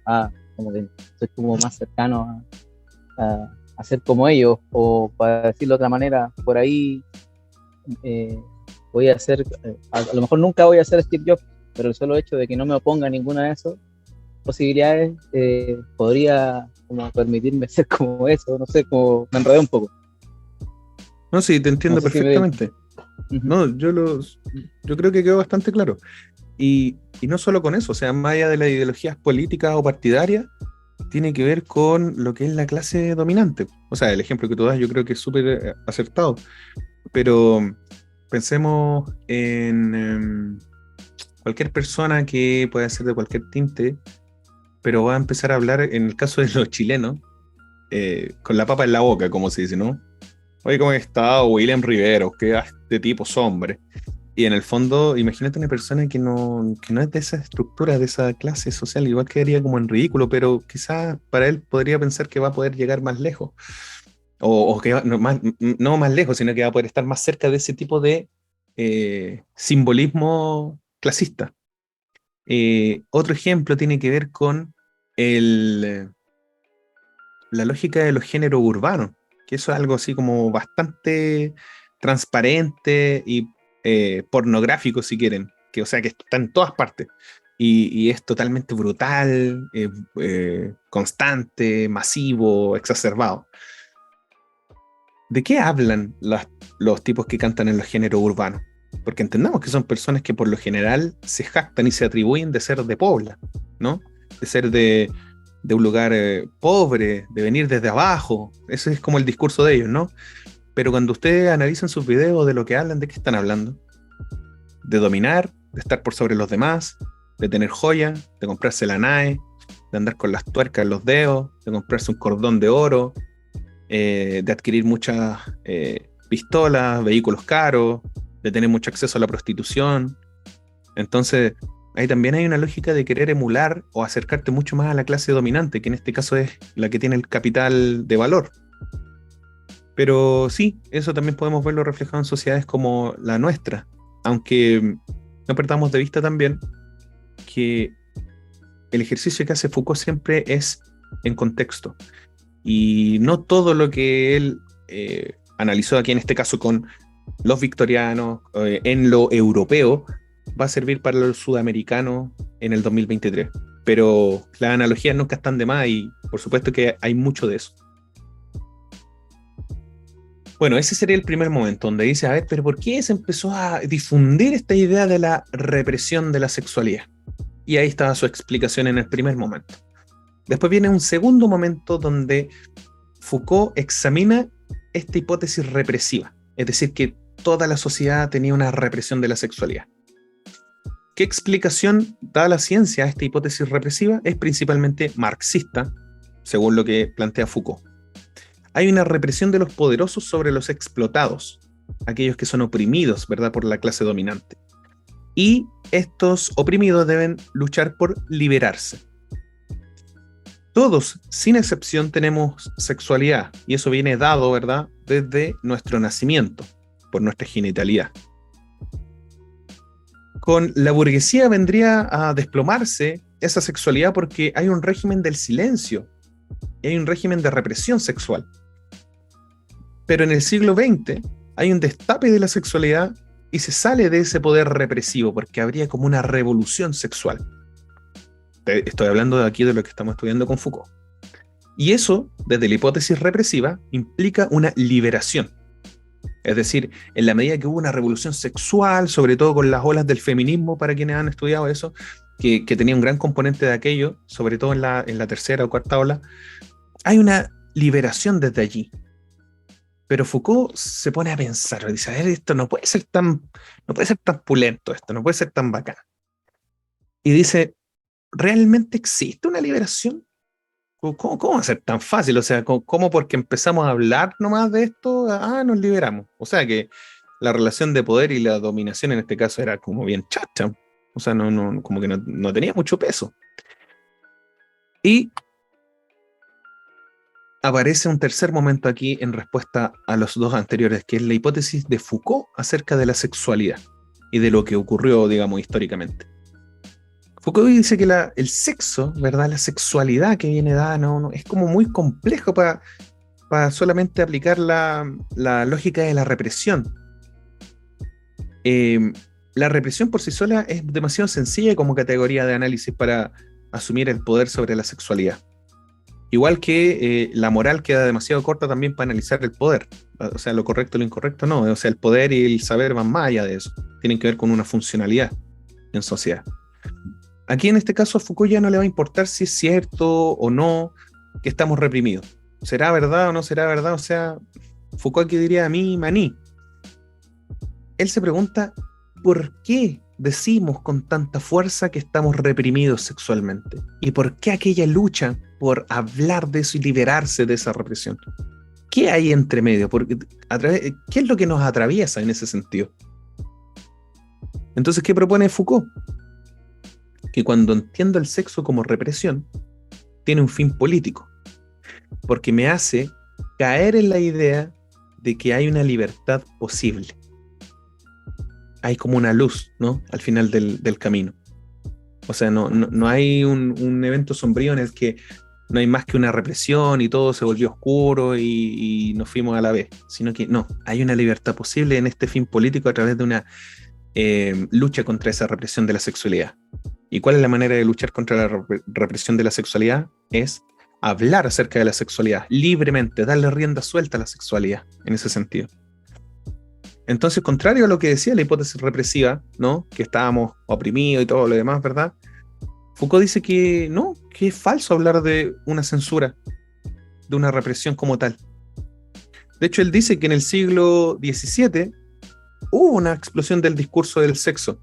como que soy como más cercano a ser como ellos, o para decirlo de otra manera, por ahí voy a ser, a lo mejor nunca voy a ser Steve Jobs, pero el solo hecho de que no me oponga a ninguna de esas posibilidades podría como permitirme ser como eso, no sé, como me enredé un poco. No, sí, te entiendo No sé si perfectamente. No, yo creo que quedó bastante claro. Y no solo con eso, o sea, más allá de las ideologías políticas o partidarias, tiene que ver con lo que es la clase dominante. O sea, el ejemplo que tú das yo creo que es súper acertado. Pero pensemos en cualquier persona que pueda ser de cualquier tinte, pero va a empezar a hablar, en el caso de los chilenos, con la papa en la boca, como se dice, ¿no? Oye, ¿cómo está William Rivero? ¿Qué este tipo es hombre? Y en el fondo, imagínate una persona que no es de esa estructura, de esa clase social, igual quedaría como en ridículo, pero quizás para él podría pensar que va a poder llegar más lejos. O que no más lejos, sino que va a poder estar más cerca de ese tipo de simbolismo clasista. Otro ejemplo tiene que ver con la lógica de los géneros urbanos, que eso es algo así como bastante transparente y pornográfico, si quieren, que o sea que está en todas partes y es totalmente brutal, constante, masivo, exacerbado. ¿De qué hablan los tipos que cantan en los géneros urbanos? Porque entendamos que son personas que por lo general se jactan y se atribuyen de ser de Pobla, ¿no? De ser de un lugar pobre, de venir desde abajo. Ese es como el discurso de ellos, ¿no? Pero cuando ustedes analizan sus videos, de lo que hablan, ¿de qué están hablando? De dominar, de estar por sobre los demás, de tener joyas, de comprarse la NAE, de andar con las tuercas en los dedos, de comprarse un cordón de oro, de adquirir muchas pistolas, vehículos caros, de tener mucho acceso a la prostitución. Entonces, ahí también hay una lógica de querer emular o acercarte mucho más a la clase dominante, que en este caso es la que tiene el capital de valor. Pero sí, eso también podemos verlo reflejado en sociedades como la nuestra, aunque no perdamos de vista también que el ejercicio que hace Foucault siempre es en contexto, y no todo lo que él analizó aquí en este caso con los victorianos en lo europeo va a servir para los sudamericanos en el 2023, pero las analogías nunca están de más y por supuesto que hay mucho de eso. Bueno, ese sería el primer momento donde dice, a ver, pero ¿por qué se empezó a difundir esta idea de la represión de la sexualidad? Y ahí estaba su explicación en el primer momento. Después viene un segundo momento donde Foucault examina esta hipótesis represiva, es decir, que toda la sociedad tenía una represión de la sexualidad. ¿Qué explicación da la ciencia a esta hipótesis represiva? Es principalmente marxista, según lo que plantea Foucault. Hay una represión de los poderosos sobre los explotados, aquellos que son oprimidos, ¿verdad?, por la clase dominante. Y estos oprimidos deben luchar por liberarse. Todos, sin excepción, tenemos sexualidad, y eso viene dado, ¿verdad?, desde nuestro nacimiento, por nuestra genitalidad. Con la burguesía vendría a desplomarse esa sexualidad porque hay un régimen del silencio, y hay un régimen de represión sexual. Pero en el siglo XX hay un destape de la sexualidad y se sale de ese poder represivo porque habría como una revolución sexual. Estoy hablando de aquí de lo que estamos estudiando con Foucault. Y eso, desde la hipótesis represiva, implica una liberación. Es decir, en la medida que hubo una revolución sexual, sobre todo con las olas del feminismo, para quienes han estudiado eso, que tenía un gran componente de aquello, sobre todo en la tercera o cuarta ola, hay una liberación desde allí. Pero Foucault se pone a pensar, dice, a ver, esto no puede ser tan pulento, esto no puede ser tan bacán. Y dice, ¿realmente existe una liberación? ¿Cómo va a ser tan fácil? O sea, ¿cómo porque empezamos a hablar nomás de esto, nos liberamos? O sea que la relación de poder y la dominación en este caso era como bien chacha. O sea, como que no tenía mucho peso. Y aparece un tercer momento aquí en respuesta a los dos anteriores, que es la hipótesis de Foucault acerca de la sexualidad y de lo que ocurrió, digamos, históricamente. Foucault dice que el sexo, ¿verdad? La sexualidad que viene dada es como muy complejo para solamente aplicar la lógica de la represión. La represión por sí sola es demasiado sencilla como categoría de análisis para asumir el poder sobre la sexualidad. Igual que la moral queda demasiado corta también para analizar el poder. O sea, lo correcto y lo incorrecto no. O sea, el poder y el saber van más allá de eso. Tienen que ver con una funcionalidad en sociedad. Aquí en este caso a Foucault ya no le va a importar si es cierto o no que estamos reprimidos. ¿Será verdad o no será verdad? O sea, Foucault aquí diría a mí, maní. Él se pregunta, ¿por qué decimos con tanta fuerza que estamos reprimidos sexualmente? ¿Y por qué aquella lucha por hablar de eso y liberarse de esa represión? ¿Qué hay entre medio? ¿Qué es lo que nos atraviesa en ese sentido? Entonces, ¿qué propone Foucault? Que cuando entiendo el sexo como represión, tiene un fin político, porque me hace caer en la idea de que hay una libertad posible. Hay como una luz, ¿no?, al final del camino. O sea, no hay un evento sombrío en el que no hay más que una represión y todo se volvió oscuro y nos fuimos a la vez, sino que no, hay una libertad posible en este fin político a través de una lucha contra esa represión de la sexualidad. ¿Y cuál es la manera de luchar contra la represión de la sexualidad? Es hablar acerca de la sexualidad libremente, darle rienda suelta a la sexualidad en ese sentido. Entonces, contrario a lo que decía la hipótesis represiva, ¿no?, que estábamos oprimidos y todo lo demás, ¿verdad? Foucault dice que no, que es falso hablar de una censura, de una represión como tal. De hecho, él dice que en el siglo XVII hubo una explosión del discurso del sexo,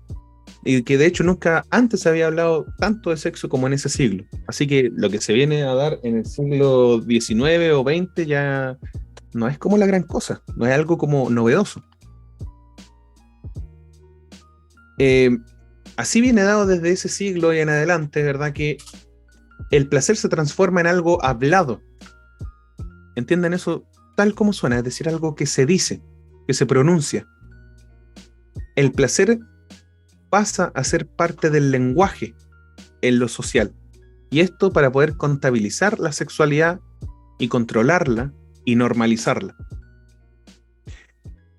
y que de hecho nunca antes se había hablado tanto de sexo como en ese siglo. Así que lo que se viene a dar en el siglo XIX o XX ya no es como la gran cosa, no es algo como novedoso. Así viene dado desde ese siglo y en adelante, ¿verdad?, que el placer se transforma en algo hablado. Entiendan eso tal como suena, es decir, algo que se dice, que se pronuncia. El placer pasa a ser parte del lenguaje en lo social. Y esto para poder contabilizar la sexualidad y controlarla y normalizarla.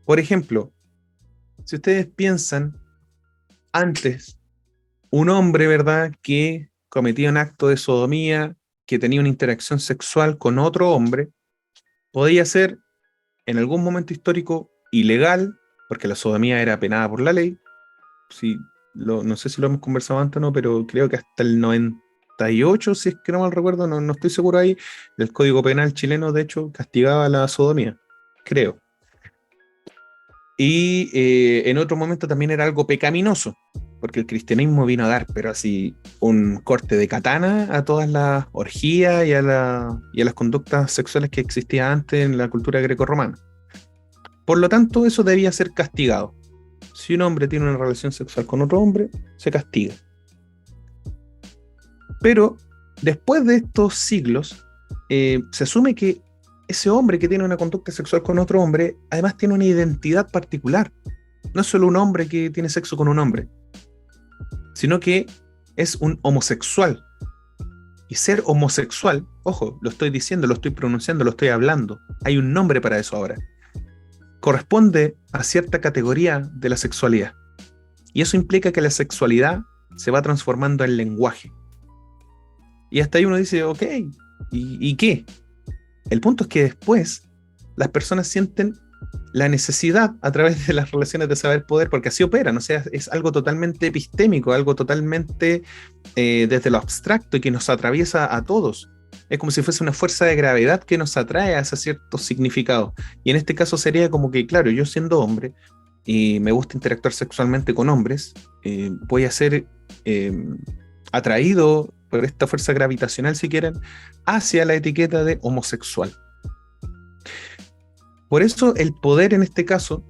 Por ejemplo, si ustedes piensan, antes, un hombre, ¿verdad?, que cometía un acto de sodomía, que tenía una interacción sexual con otro hombre, podía ser en algún momento histórico ilegal, porque la sodomía era penada por la ley. Sí, no sé si lo hemos conversado antes o no, pero creo que hasta el 98, si es que no mal recuerdo, no estoy seguro ahí, el Código Penal chileno, de hecho, castigaba la sodomía, creo. Y en otro momento también era algo pecaminoso, porque el cristianismo vino a dar, pero así, un corte de katana a todas las orgías y a las conductas sexuales que existían antes en la cultura grecorromana. Por lo tanto, eso debía ser castigado. Si un hombre tiene una relación sexual con otro hombre, se castiga. Pero después de estos siglos, se asume que ese hombre que tiene una conducta sexual con otro hombre, además tiene una identidad particular. No es solo un hombre que tiene sexo con un hombre, sino que es un homosexual. Y ser homosexual, ojo, lo estoy diciendo, lo estoy pronunciando, lo estoy hablando. Hay un nombre para eso ahora. Corresponde a cierta categoría de la sexualidad. Y eso implica que la sexualidad se va transformando en lenguaje. Y hasta ahí uno dice, ok, ¿y qué? El punto es que después las personas sienten la necesidad a través de las relaciones de saber-poder, porque así operan, o sea, es algo totalmente epistémico, algo totalmente desde lo abstracto y que nos atraviesa a todos. Es como si fuese una fuerza de gravedad que nos atrae a ese cierto significado. Y en este caso sería como que, claro, yo siendo hombre y me gusta interactuar sexualmente con hombres, voy a ser atraído por esta fuerza gravitacional, si quieren, hacia la etiqueta de homosexual. Por eso el poder en este caso,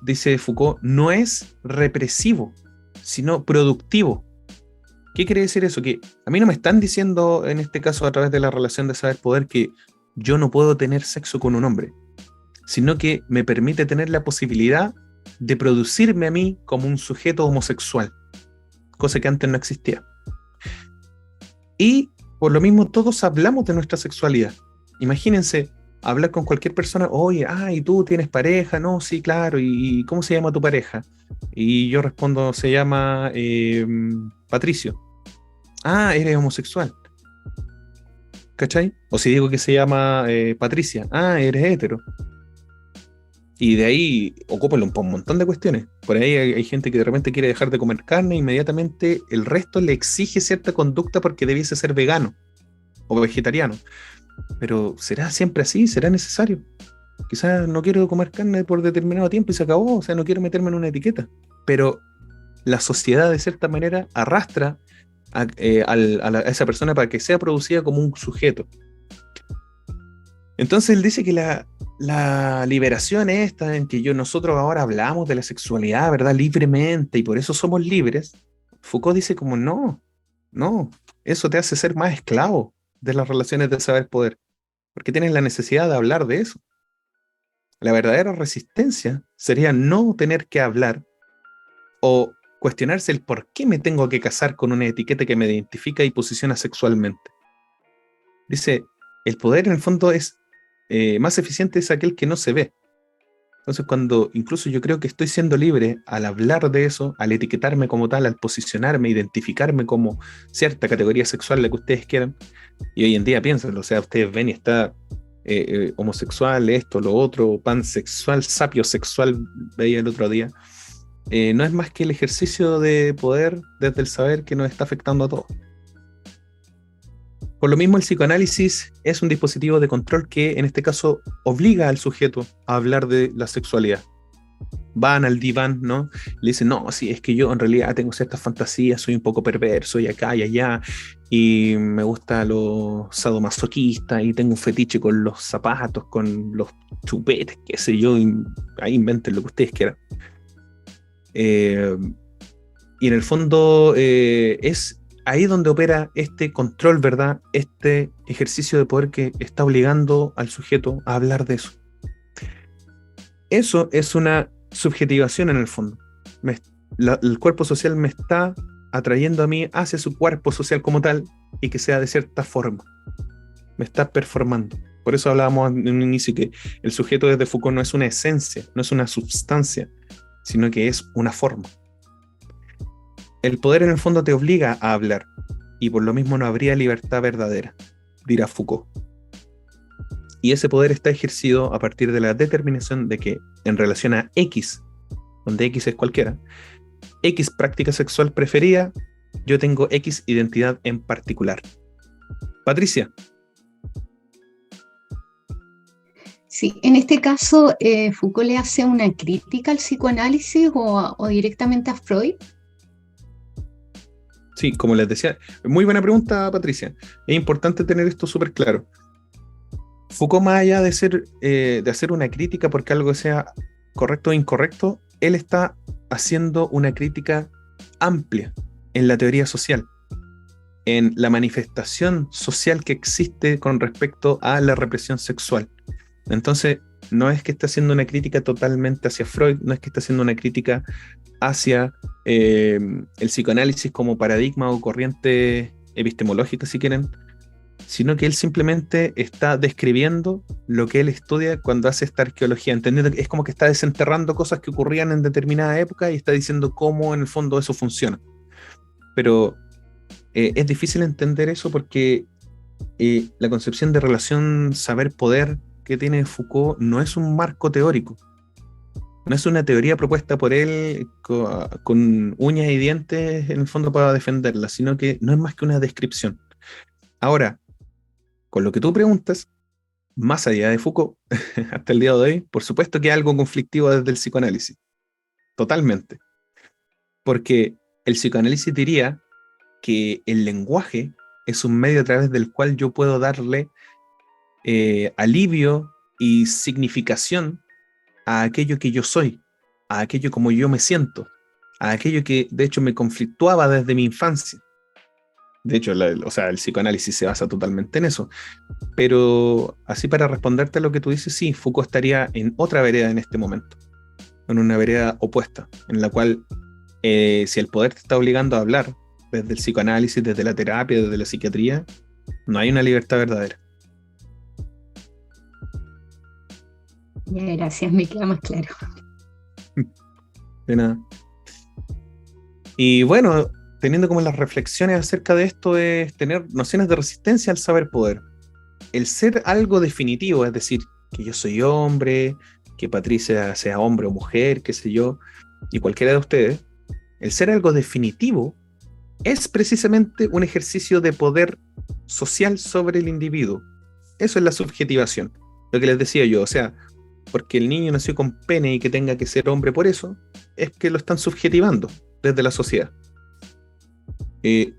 dice Foucault, no es represivo, sino productivo. ¿Qué quiere decir eso? Que a mí no me están diciendo, en este caso a través de la relación de saber-poder, que yo no puedo tener sexo con un hombre, sino que me permite tener la posibilidad de producirme a mí como un sujeto homosexual, cosa que antes no existía. Y por lo mismo todos hablamos de nuestra sexualidad. Imagínense hablar con cualquier persona, oye, ¿y tú tienes pareja? No, sí, claro, ¿y cómo se llama tu pareja? Y yo respondo, se llama Patricio. Eres homosexual. ¿Cachai? O si digo que se llama Patricia, eres hetero. Y de ahí ocúpalo un montón de cuestiones. Por ahí hay gente que de repente quiere dejar de comer carne, inmediatamente el resto le exige cierta conducta porque debiese ser vegano o vegetariano. Pero ¿será siempre así? ¿Será necesario? Quizás no quiero comer carne por determinado tiempo y se acabó, o sea, no quiero meterme en una etiqueta. Pero la sociedad de cierta manera arrastra a esa persona para que sea producida como un sujeto. Entonces él dice que la liberación esta en que nosotros ahora hablamos de la sexualidad, ¿verdad? Libremente, y por eso somos libres. Foucault dice como no, eso te hace ser más esclavo de las relaciones de saber-poder, porque tienes la necesidad de hablar de eso. La verdadera resistencia sería no tener que hablar o cuestionarse el por qué me tengo que casar con una etiqueta que me identifica y posiciona sexualmente. Dice, el poder en el fondo es más eficiente es aquel que no se ve. Entonces cuando incluso yo creo que estoy siendo libre al hablar de eso, al etiquetarme como tal, al posicionarme, identificarme como cierta categoría sexual, la que ustedes quieran, y hoy en día piensan, o sea, ustedes ven y está homosexual, esto, lo otro, pansexual, sapiosexual, veía el otro día, no es más que el ejercicio de poder desde el saber que nos está afectando a todos. Por lo mismo, el psicoanálisis es un dispositivo de control que, en este caso, obliga al sujeto a hablar de la sexualidad. Van al diván, ¿no? Le dicen, no, sí, es que yo en realidad tengo ciertas fantasías, soy un poco perverso y acá y allá, y me gusta lo sadomasoquista, y tengo un fetiche con los zapatos, con los chupetes, qué sé yo, ahí inventen lo que ustedes quieran. Y en el fondo es ahí donde opera este control, ¿verdad? Este ejercicio de poder que está obligando al sujeto a hablar de eso. Eso es una subjetivación en el fondo. El cuerpo social me está atrayendo a mí hacia su cuerpo social como tal y que sea de cierta forma. Me está performando. Por eso hablábamos en un inicio que el sujeto desde Foucault no es una esencia, no es una substancia, sino que es una forma. El poder en el fondo te obliga a hablar y por lo mismo no habría libertad verdadera, dirá Foucault. Y ese poder está ejercido a partir de la determinación de que en relación a X, donde X es cualquiera, X práctica sexual preferida, yo tengo X identidad en particular. Patricia. Sí, en este caso, Foucault le hace una crítica al psicoanálisis o directamente a Freud. Sí, como les decía, muy buena pregunta, Patricia. Es importante tener esto súper claro. Foucault, más allá de hacer una crítica porque algo sea correcto o incorrecto, él está haciendo una crítica amplia en la teoría social, en la manifestación social que existe con respecto a la represión sexual. Entonces, no es que esté haciendo una crítica totalmente hacia Freud, no es que esté haciendo una crítica hacia el psicoanálisis como paradigma o corriente epistemológica, si quieren, sino que él simplemente está describiendo lo que él estudia cuando hace esta arqueología, entendiendo que es como que está desenterrando cosas que ocurrían en determinada época y está diciendo cómo en el fondo eso funciona. Pero es difícil entender eso porque la concepción de relación saber-poder que tiene Foucault no es un marco teórico, no es una teoría propuesta por él con uñas y dientes en el fondo para defenderla, sino que no es más que una descripción. Ahora, con lo que tú preguntas, más allá de Foucault, hasta el día de hoy, por supuesto que hay algo conflictivo desde el psicoanálisis, totalmente, porque el psicoanálisis diría que el lenguaje es un medio a través del cual yo puedo darle alivio y significación a aquello que yo soy, a aquello como yo me siento, a aquello que de hecho me conflictuaba desde mi infancia. De hecho, o sea, el psicoanálisis se basa totalmente en eso. Pero así para responderte a lo que tú dices, sí, Foucault estaría en otra vereda en este momento, en una vereda opuesta, en la cual si el poder te está obligando a hablar desde el psicoanálisis, desde la terapia, desde la psiquiatría, no hay una libertad verdadera. Ya, gracias, me queda más claro. De nada. Y bueno, teniendo como las reflexiones acerca de esto es tener nociones de resistencia al saber poder. El ser algo definitivo, es decir, que yo soy hombre, que Patricia sea hombre o mujer, qué sé yo, y cualquiera de ustedes, el ser algo definitivo es precisamente un ejercicio de poder social sobre el individuo. Eso es la subjetivación. Lo que les decía yo, o sea, porque el niño nació con pene y que tenga que ser hombre por eso, es que lo están subjetivando desde la sociedad. El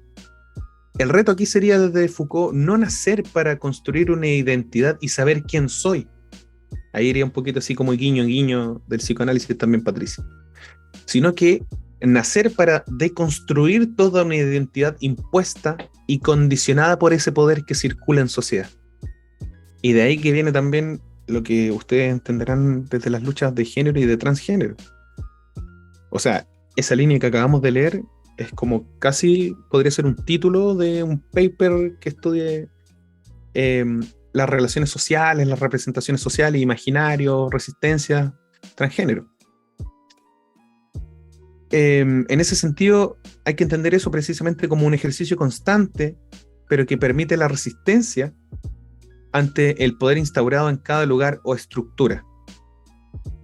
reto aquí sería desde Foucault no nacer para construir una identidad y saber quién soy. Ahí iría un poquito así como guiño guiño del psicoanálisis también, Patricia. Sino que nacer para deconstruir toda una identidad impuesta y condicionada por ese poder que circula en sociedad. Y de ahí que viene también lo que ustedes entenderán desde las luchas de género y de transgénero. O sea, esa línea que acabamos de leer es como casi podría ser un título de un paper que estudie las relaciones sociales, las representaciones sociales, imaginarios, resistencia, transgénero. En ese sentido, hay que entender eso precisamente como un ejercicio constante, pero que permite la resistencia ante el poder instaurado en cada lugar o estructura.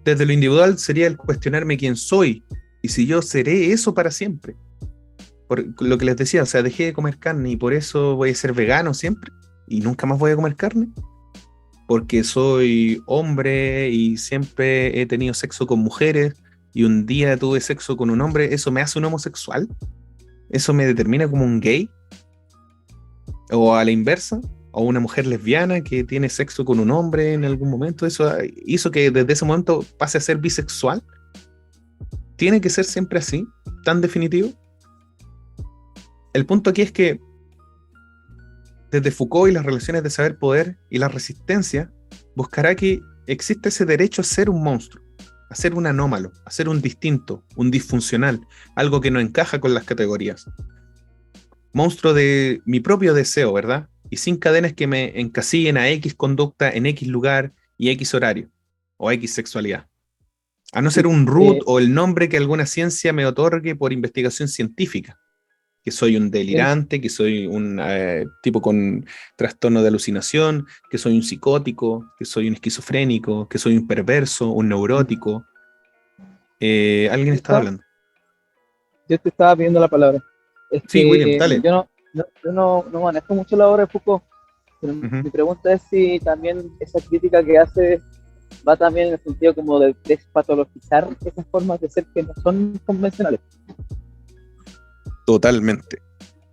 Desde lo individual sería el cuestionarme quién soy y si yo seré eso para siempre. Por lo que les decía, o sea, dejé de comer carne y por eso voy a ser vegano siempre y nunca más voy a comer carne. Porque soy hombre y siempre he tenido sexo con mujeres y un día tuve sexo con un hombre, ¿eso me hace un homosexual? ¿Eso me determina como un gay? ¿O a la inversa? ¿O una mujer lesbiana que tiene sexo con un hombre en algún momento? ¿Eso hizo que desde ese momento pase a ser bisexual? ¿Tiene que ser siempre así? ¿Tan definitivo? El punto aquí es que desde Foucault y las relaciones de saber-poder y la resistencia, buscará que existe ese derecho a ser un monstruo, a ser un anómalo, a ser un distinto, un disfuncional, algo que no encaja con las categorías. Monstruo de mi propio deseo, ¿verdad? Y sin cadenas que me encasillen a X conducta en X lugar y X horario, o X sexualidad. A no ser un root o el nombre que alguna ciencia me otorgue por investigación científica. Que soy un delirante, que soy un tipo con trastorno de alucinación, que soy un psicótico, que soy un esquizofrénico, que soy un perverso, un neurótico. ¿Alguien está hablando? Yo te estaba pidiendo la palabra. Es Sí, que William, dale. yo no manejo mucho la obra de Foucault, pero Uh-huh. mi pregunta es si también esa crítica que hace va también en el sentido como de despatologizar esas formas de ser que no son convencionales. Totalmente,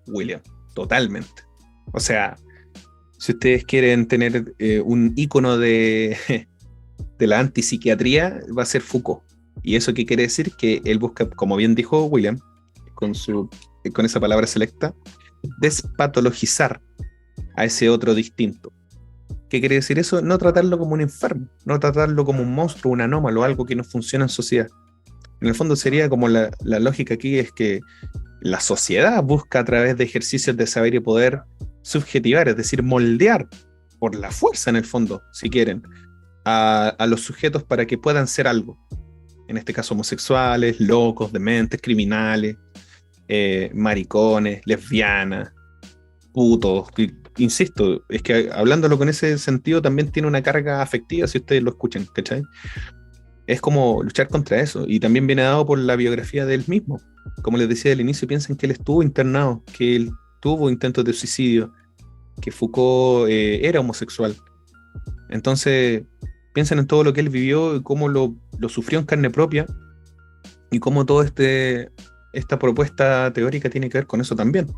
William, totalmente. O sea, si ustedes quieren tener un ícono de la antipsiquiatría, va a ser Foucault. ¿Y eso qué quiere decir? Que él busca, como bien dijo William, con esa palabra selecta, despatologizar a ese otro distinto. ¿Qué quiere decir eso? No tratarlo como un enfermo, no tratarlo como un monstruo, un anómalo, algo que no funciona en sociedad. En el fondo sería como la lógica aquí es que la sociedad busca a través de ejercicios de saber y poder subjetivar, es decir, moldear por la fuerza en el fondo, si quieren, a los sujetos para que puedan ser algo. En este caso homosexuales, locos, dementes, criminales, maricones, lesbianas, putos. Insisto, es que hablándolo con ese sentido también tiene una carga afectiva si ustedes lo escuchan, ¿cachai? Es como luchar contra eso, y también viene dado por la biografía de él mismo. Como les decía al inicio, piensen que él estuvo internado, que él tuvo intentos de suicidio, que Foucault era homosexual. Entonces, piensen en todo lo que él vivió y cómo lo sufrió en carne propia, y cómo toda esta propuesta teórica tiene que ver con eso también.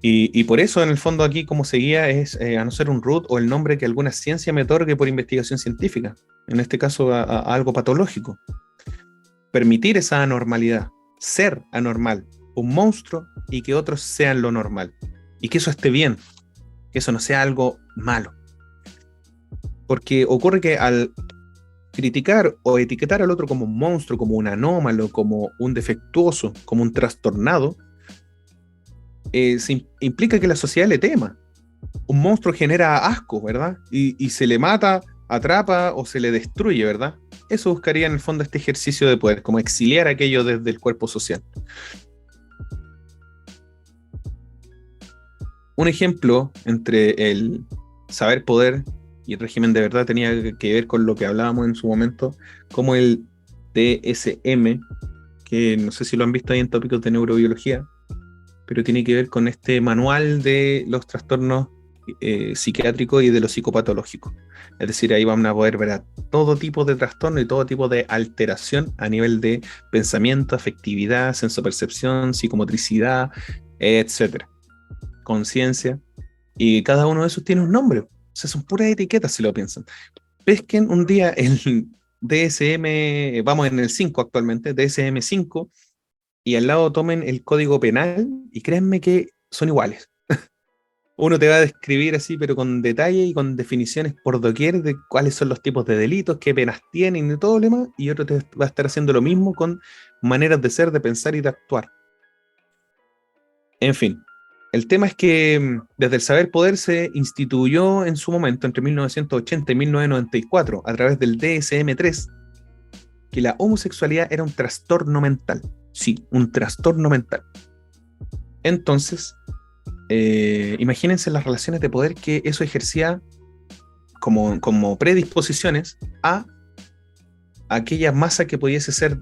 Y por eso, en el fondo, aquí como seguía es a no ser un root o el nombre que alguna ciencia me otorgue por investigación científica, en este caso a algo patológico. Permitir esa anormalidad, ser anormal, un monstruo, y que otros sean lo normal. Y que eso esté bien, que eso no sea algo malo. Porque ocurre que al criticar o etiquetar al otro como un monstruo, como un anómalo, como un defectuoso, como un trastornado, implica que la sociedad le tema. Un monstruo genera asco, ¿verdad? Y se le mata, atrapa o se le destruye, ¿verdad? Eso buscaría en el fondo este ejercicio de poder, como exiliar aquello desde el cuerpo social. Un ejemplo entre el saber poder y el régimen de verdad tenía que ver con lo que hablábamos en su momento, como el DSM, que no sé si lo han visto ahí en tópicos de neurobiología, pero tiene que ver con este manual de los trastornos psiquiátricos y de lo psicopatológico. Es decir, ahí van a poder ver a todo tipo de trastorno y todo tipo de alteración a nivel de pensamiento, afectividad, sensopercepción, psicomotricidad, etc. Conciencia. Y cada uno de esos tiene un nombre. O sea, son puras etiquetas si lo piensan. Pesquen un día el DSM, vamos en el 5 actualmente, DSM-5, y al lado tomen el código penal y créanme que son iguales. Uno te va a describir así, pero con detalle y con definiciones por doquier de cuáles son los tipos de delitos, qué penas tienen y todo lo demás, y otro te va a estar haciendo lo mismo con maneras de ser, de pensar y de actuar. En fin, el tema es que desde el saber poder se instituyó en su momento, entre 1980 y 1994, a través del DSM-3, que la homosexualidad era un trastorno mental. Sí, un trastorno mental. Entonces, imagínense las relaciones de poder que eso ejercía como predisposiciones a aquella masa que pudiese ser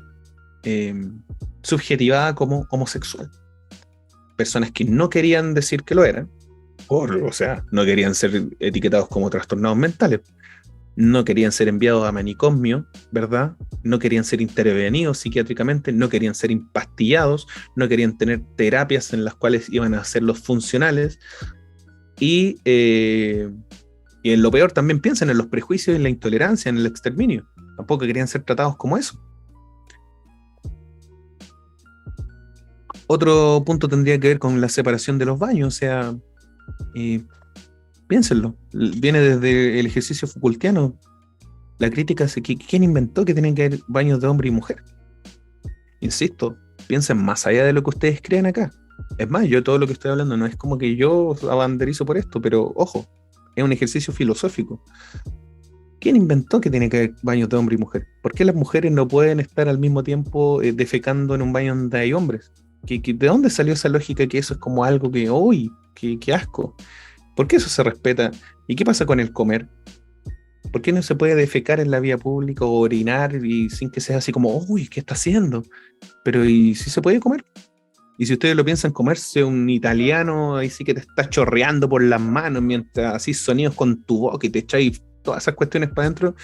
subjetivada como homosexual. Personas que no querían decir que lo eran, o sea, no querían ser etiquetados como trastornados mentales, no querían ser enviados a manicomio, ¿verdad? No querían ser intervenidos psiquiátricamente, no querían ser empastillados, no querían tener terapias en las cuales iban a hacerlos funcionales. Y en lo peor también piensan en los prejuicios, en la intolerancia, en el exterminio. Tampoco querían ser tratados como eso. Otro punto tendría que ver con la separación de los baños, o sea, piénsenlo, viene desde el ejercicio Foucaultiano. La crítica es que ¿quién inventó que tienen que haber baños de hombre y mujer? Insisto, piensen más allá de lo que ustedes crean acá. Es más, yo todo lo que estoy hablando no es como que yo abanderizo por esto, pero ojo, es un ejercicio filosófico. ¿Quién inventó que tiene que haber baños de hombre y mujer? ¿Por qué las mujeres no pueden estar al mismo tiempo defecando en un baño donde hay hombres? ¿De dónde salió esa lógica que eso es como algo que, uy, qué asco? ¿Por qué eso se respeta? ¿Y qué pasa con el comer? ¿Por qué no se puede defecar en la vía pública o orinar y sin que sea así como, uy, ¿qué está haciendo? Pero ¿y si se puede comer? Y si ustedes lo piensan, comerse un italiano, ahí sí que te está chorreando por las manos mientras así sonidos con tu boca y te echáis todas esas cuestiones para adentro,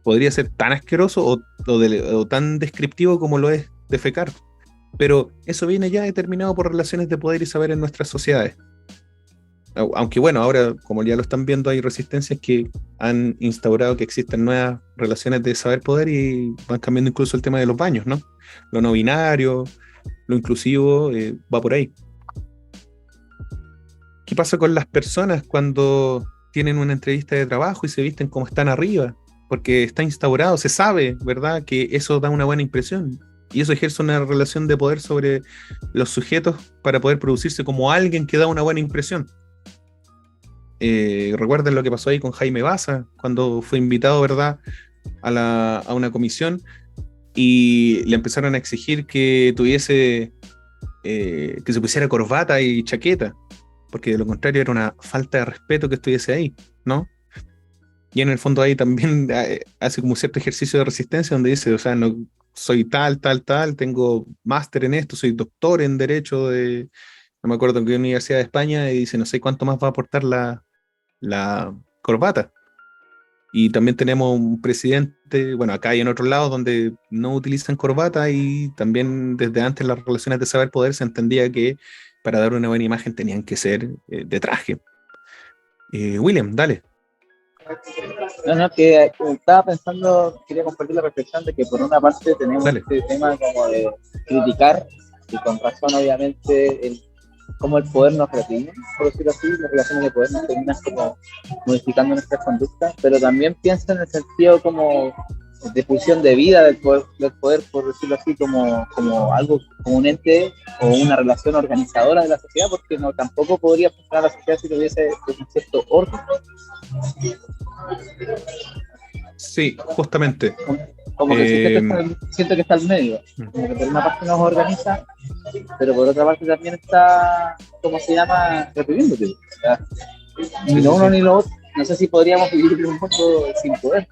podría ser tan asqueroso o tan descriptivo como lo es defecar. Pero eso viene ya determinado por relaciones de poder y saber en nuestras sociedades. Aunque bueno, ahora, como ya lo están viendo, hay resistencias que han instaurado que existen nuevas relaciones de saber-poder y van cambiando incluso el tema de los baños, ¿no? Lo no binario, lo inclusivo, va por ahí. ¿Qué pasa con las personas cuando tienen una entrevista de trabajo y se visten como están arriba? Porque está instaurado, se sabe, ¿verdad?, que eso da una buena impresión. Y eso ejerce una relación de poder sobre los sujetos para poder producirse como alguien que da una buena impresión. Recuerden lo que pasó ahí con Jaime Baza, cuando fue invitado, ¿verdad?, a una comisión y le empezaron a exigir que tuviese, que se pusiera corbata y chaqueta, porque de lo contrario era una falta de respeto que estuviese ahí, ¿no? Y en el fondo ahí también hace como cierto ejercicio de resistencia donde dice, o sea, no soy tal, tengo máster en esto, soy doctor en Derecho no me acuerdo en qué universidad de España, y dice, no sé cuánto más va a aportar la corbata. Y también tenemos un presidente, bueno, acá y en otros lados donde no utilizan corbata, y también desde antes las relaciones de saber poder se entendía que para dar una buena imagen tenían que ser de traje. William, dale. No, que estaba pensando, quería compartir la reflexión de que por una parte tenemos Dale. este tema como de criticar, y con razón obviamente, cómo el poder nos reprime, por decirlo así, las relaciones de poder nos terminan como modificando nuestras conductas, pero también pienso en el sentido como de pulsión de vida del poder, por decirlo así, como algo, como un ente o una relación organizadora de la sociedad, porque no tampoco podría funcionar la sociedad si tuviese un cierto orden. Sí, justamente. Como que siento que está al medio, como que por una parte nos organiza, pero por otra parte también está, ¿cómo se llama?, reprimiéndote. O sea, ni lo uno ni lo otro. No sé si podríamos vivir en un mundo sin poder.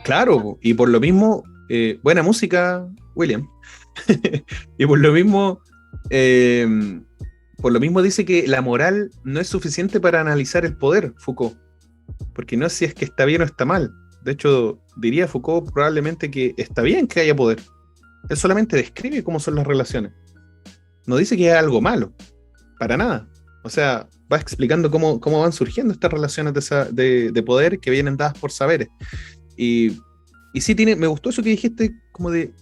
Claro, y por lo mismo, buena música, William. Y por lo mismo dice que la moral no es suficiente para analizar el poder, Foucault, porque no es si es que está bien o está mal. De hecho, diría Foucault probablemente que está bien que haya poder. Él solamente describe cómo son las relaciones. No dice que es algo malo, para nada. O sea, va explicando cómo van surgiendo estas relaciones de poder que vienen dadas por saberes. Y sí, me gustó eso que dijiste, como de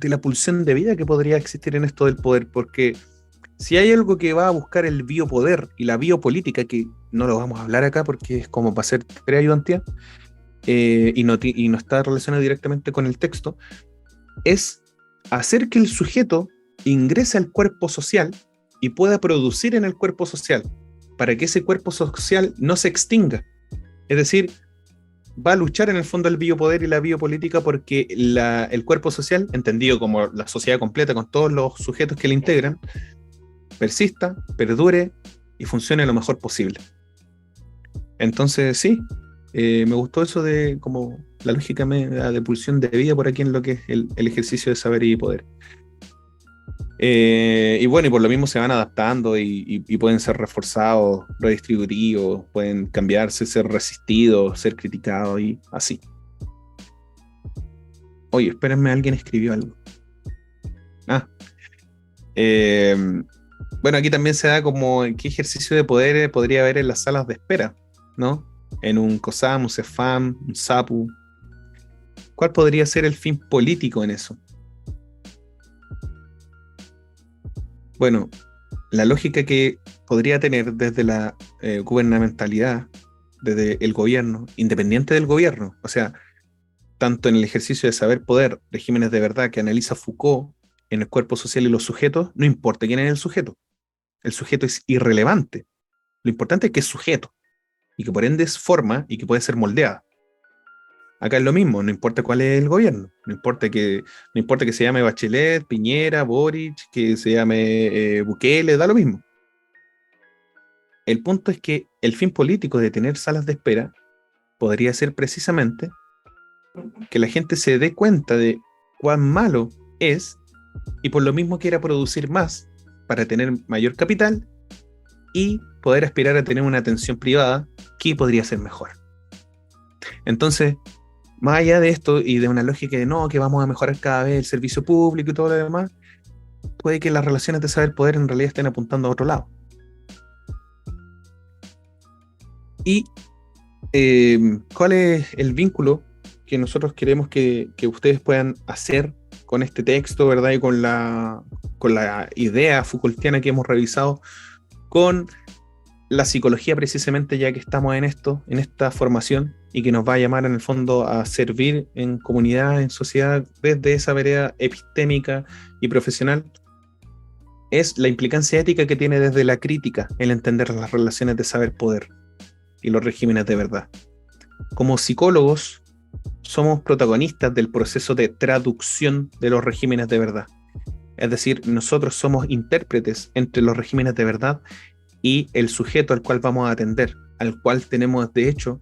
la pulsión de vida que podría existir en esto del poder, porque si hay algo que va a buscar el biopoder y la biopolítica, que no lo vamos a hablar acá porque es como para hacer preayudantía, y no está relacionado directamente con el texto, es hacer que el sujeto ingrese al cuerpo social y pueda producir en el cuerpo social, para que ese cuerpo social no se extinga. Es decir, va a luchar en el fondo el biopoder y la biopolítica porque el cuerpo social, entendido como la sociedad completa con todos los sujetos que la integran, persista, perdure y funcione lo mejor posible. Entonces sí, me gustó eso de como la lógica de pulsión de vida por aquí en lo que es el ejercicio de saber y poder. Y bueno, y por lo mismo se van adaptando y pueden ser reforzados, redistribuidos, pueden cambiarse, ser resistidos, ser criticados y así. Oye, espérenme, alguien escribió algo. Bueno, aquí también se da como qué ejercicio de poder podría haber en las salas de espera, ¿no? En un COSAM, un CEFAM, un SAPU. ¿Cuál podría ser el fin político en eso? Bueno, la lógica que podría tener desde la gubernamentalidad, desde el gobierno, independiente del gobierno, o sea, tanto en el ejercicio de saber poder, regímenes de verdad que analiza Foucault, en el cuerpo social y los sujetos, no importa quién es el sujeto es irrelevante. Lo importante es que es sujeto, y que por ende es forma y que puede ser moldeada. Acá es lo mismo, no importa cuál es el gobierno, no importa que se llame Bachelet, Piñera, Boric, que se llame Bukele, da lo mismo. El punto es que el fin político de tener salas de espera podría ser precisamente que la gente se dé cuenta de cuán malo es y por lo mismo quiera producir más para tener mayor capital y poder aspirar a tener una atención privada ¿qué podría ser mejor? Entonces, más allá de esto y de una lógica de no, que vamos a mejorar cada vez el servicio público y todo lo demás, puede que las relaciones de saber poder en realidad estén apuntando a otro lado. Y ¿cuál es el vínculo que nosotros queremos que ustedes puedan hacer con este texto, ¿verdad? Y con la idea Foucaultiana que hemos revisado, con la psicología precisamente, ya que estamos en esto, en esta formación, y que nos va a llamar en el fondo a servir en comunidad, en sociedad, desde esa vereda epistémica y profesional, es la implicancia ética que tiene desde la crítica el entender las relaciones de saber-poder y los regímenes de verdad. Como psicólogos, somos protagonistas del proceso de traducción de los regímenes de verdad. Es decir, nosotros somos intérpretes entre los regímenes de verdad y el sujeto al cual vamos a atender, al cual tenemos, de hecho,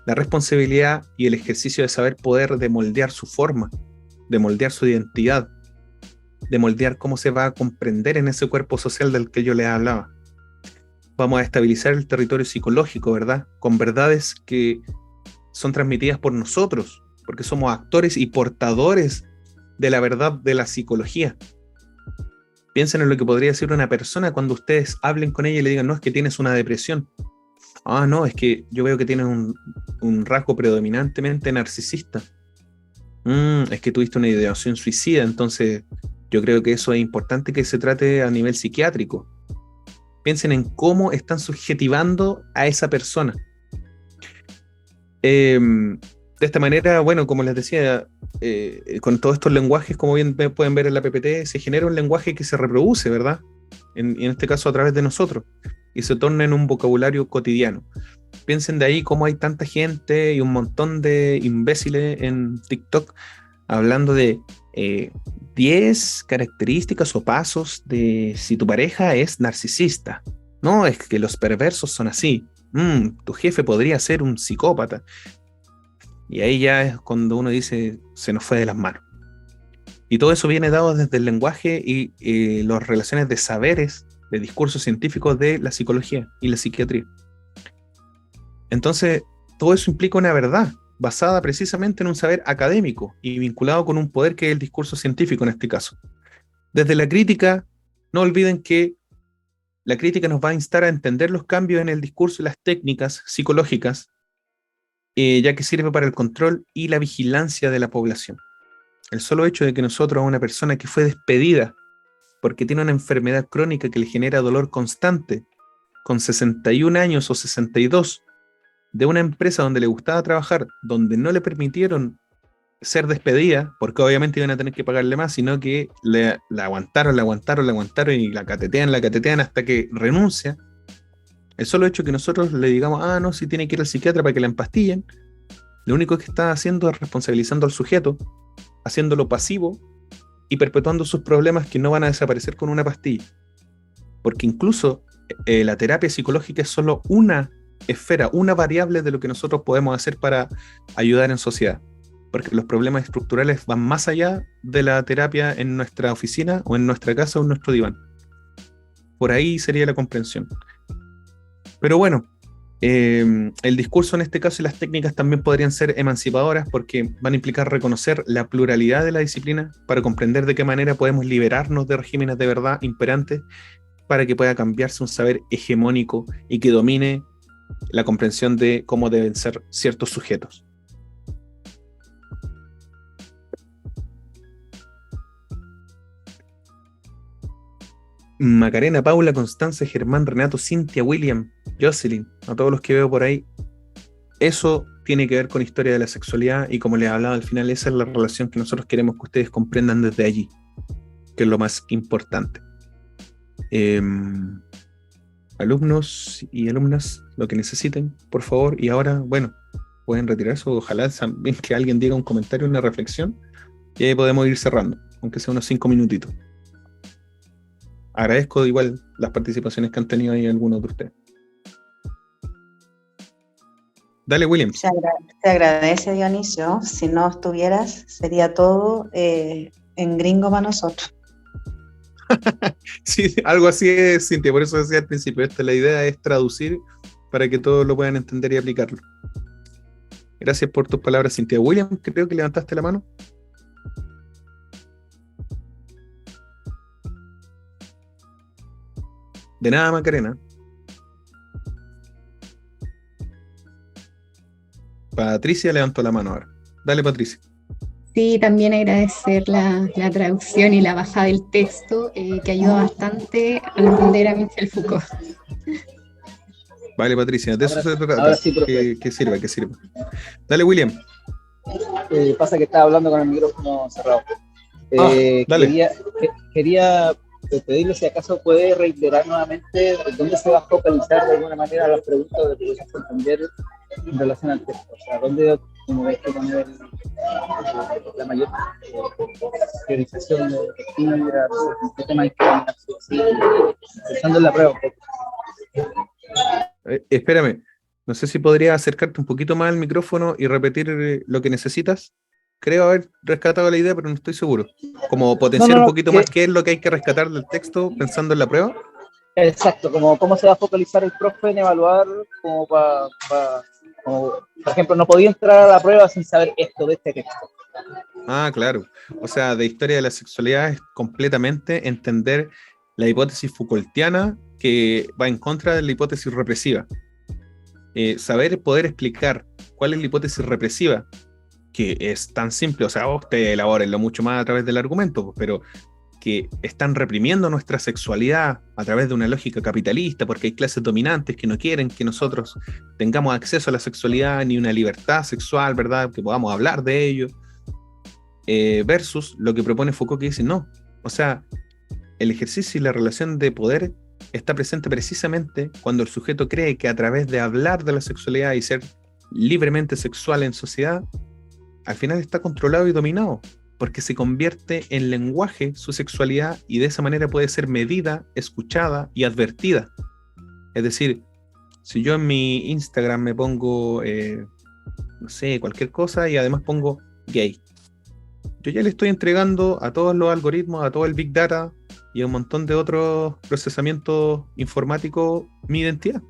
la responsabilidad y el ejercicio de saber poder de moldear su forma, de moldear su identidad, de moldear cómo se va a comprender en ese cuerpo social del que yo les hablaba. Vamos a estabilizar el territorio psicológico, ¿verdad? Con verdades que son transmitidas por nosotros, porque somos actores y portadores de la verdad de la psicología. Piensen en lo que podría decir una persona cuando ustedes hablen con ella y le digan, no, es que tienes una depresión. Ah, no, es que yo veo que tienes un rasgo predominantemente narcisista. Es que tuviste una ideación suicida, entonces yo creo que eso es importante que se trate a nivel psiquiátrico. Piensen en cómo están subjetivando a esa persona. De esta manera, bueno, como les decía, con todos estos lenguajes, como bien pueden ver en la PPT, se genera un lenguaje que se reproduce, ¿verdad? En este caso a través de nosotros, y se torna en un vocabulario cotidiano. Piensen de ahí cómo hay tanta gente y un montón de imbéciles en TikTok hablando de 10 características o pasos de si tu pareja es narcisista. No, es que los perversos son así. Tu jefe podría ser un psicópata. Y ahí ya es cuando uno dice, se nos fue de las manos. Y todo eso viene dado desde el lenguaje y las relaciones de saberes, de discursos científicos de la psicología y la psiquiatría. Entonces, todo eso implica una verdad, basada precisamente en un saber académico y vinculado con un poder que es el discurso científico en este caso. Desde la crítica, no olviden que la crítica nos va a instar a entender los cambios en el discurso y las técnicas psicológicas, ya que sirve para el control y la vigilancia de la población. El solo hecho de que nosotros a una persona que fue despedida porque tiene una enfermedad crónica que le genera dolor constante, con 61 años o 62, de una empresa donde le gustaba trabajar, donde no le permitieron ser despedida, porque obviamente iban a tener que pagarle más, sino que la aguantaron y la catetean hasta que renuncia. El solo hecho que nosotros le digamos, no, si tiene que ir al psiquiatra para que la empastillen, lo único que está haciendo es responsabilizando al sujeto, haciéndolo pasivo y perpetuando sus problemas que no van a desaparecer con una pastilla. Porque incluso la terapia psicológica es solo una esfera, una variable de lo que nosotros podemos hacer para ayudar en sociedad. Porque los problemas estructurales van más allá de la terapia en nuestra oficina o en nuestra casa o en nuestro diván. Por ahí sería la comprensión. Pero bueno, el discurso en este caso y las técnicas también podrían ser emancipadoras porque van a implicar reconocer la pluralidad de la disciplina para comprender de qué manera podemos liberarnos de regímenes de verdad imperantes para que pueda cambiarse un saber hegemónico y que domine la comprensión de cómo deben ser ciertos sujetos. Macarena, Paula, Constanza, Germán, Renato, Cintia, William, Jocelyn, a todos los que veo por ahí, eso tiene que ver con historia de la sexualidad y como les hablaba al final, esa es la relación que nosotros queremos que ustedes comprendan desde allí, que es lo más importante. Alumnos y alumnas, lo que necesiten, por favor, y ahora, bueno, pueden retirarse, ojalá también que alguien diga un comentario, una reflexión, y ahí podemos ir cerrando, aunque sea unos 5 minutitos. Agradezco igual las participaciones que han tenido ahí algunos de ustedes. Dale, William. Se agradece, Dionisio. Si no estuvieras, sería todo en gringo para nosotros. Sí, algo así es, Cintia, por eso decía al principio, la idea es traducir para que todos lo puedan entender y aplicarlo. Gracias por tus palabras, Cintia. William, creo que levantaste la mano. De nada, Macarena. Patricia levantó la mano ahora. Dale, Patricia. Sí, también agradecer la traducción y la bajada del texto, que ayuda bastante a entender a Michel Foucault. Vale, Patricia, de eso se trata. Ahora sí, profe. Que sirva, que sirva. Dale, William. Pasa que estaba hablando con el micrófono cerrado. Dale. Quería pedirle si acaso puede reiterar nuevamente dónde se va a focalizar de alguna manera las preguntas de que podemos entender en relación al texto. O sea, dónde como hay que poner la mayor priorización de fibra, qué tema hay que dominar, sí, pensando en la prueba un poco. Espérame, no sé si podrías acercarte un poquito más al micrófono y repetir lo que necesitas. Creo haber rescatado la idea, pero no estoy seguro. Como potenciar un poquito más qué es lo que hay que rescatar del texto pensando en la prueba. Exacto, como cómo se va a focalizar el profe en evaluar, como como, por ejemplo, no podía entrar a la prueba sin saber esto de este texto. Ah, claro. O sea, de historia de la sexualidad es completamente entender la hipótesis Foucaultiana que va en contra de la hipótesis represiva. Saber poder explicar cuál es la hipótesis represiva, que es tan simple, o sea, ustedes elabórenlo mucho más a través del argumento, pero que están reprimiendo nuestra sexualidad a través de una lógica capitalista, porque hay clases dominantes que no quieren que nosotros tengamos acceso a la sexualidad ni una libertad sexual, ¿verdad? Que podamos hablar de ello, versus lo que propone Foucault, que dice, no, o sea, el ejercicio y la relación de poder está presente precisamente cuando el sujeto cree que a través de hablar de la sexualidad y ser libremente sexual en sociedad, al final está controlado y dominado, porque se convierte en lenguaje su sexualidad y de esa manera puede ser medida, escuchada y advertida. Es decir, si yo en mi Instagram me pongo, no sé, cualquier cosa y además pongo gay, yo ya le estoy entregando a todos los algoritmos, a todo el Big Data y a un montón de otros procesamientos informáticos mi identidad.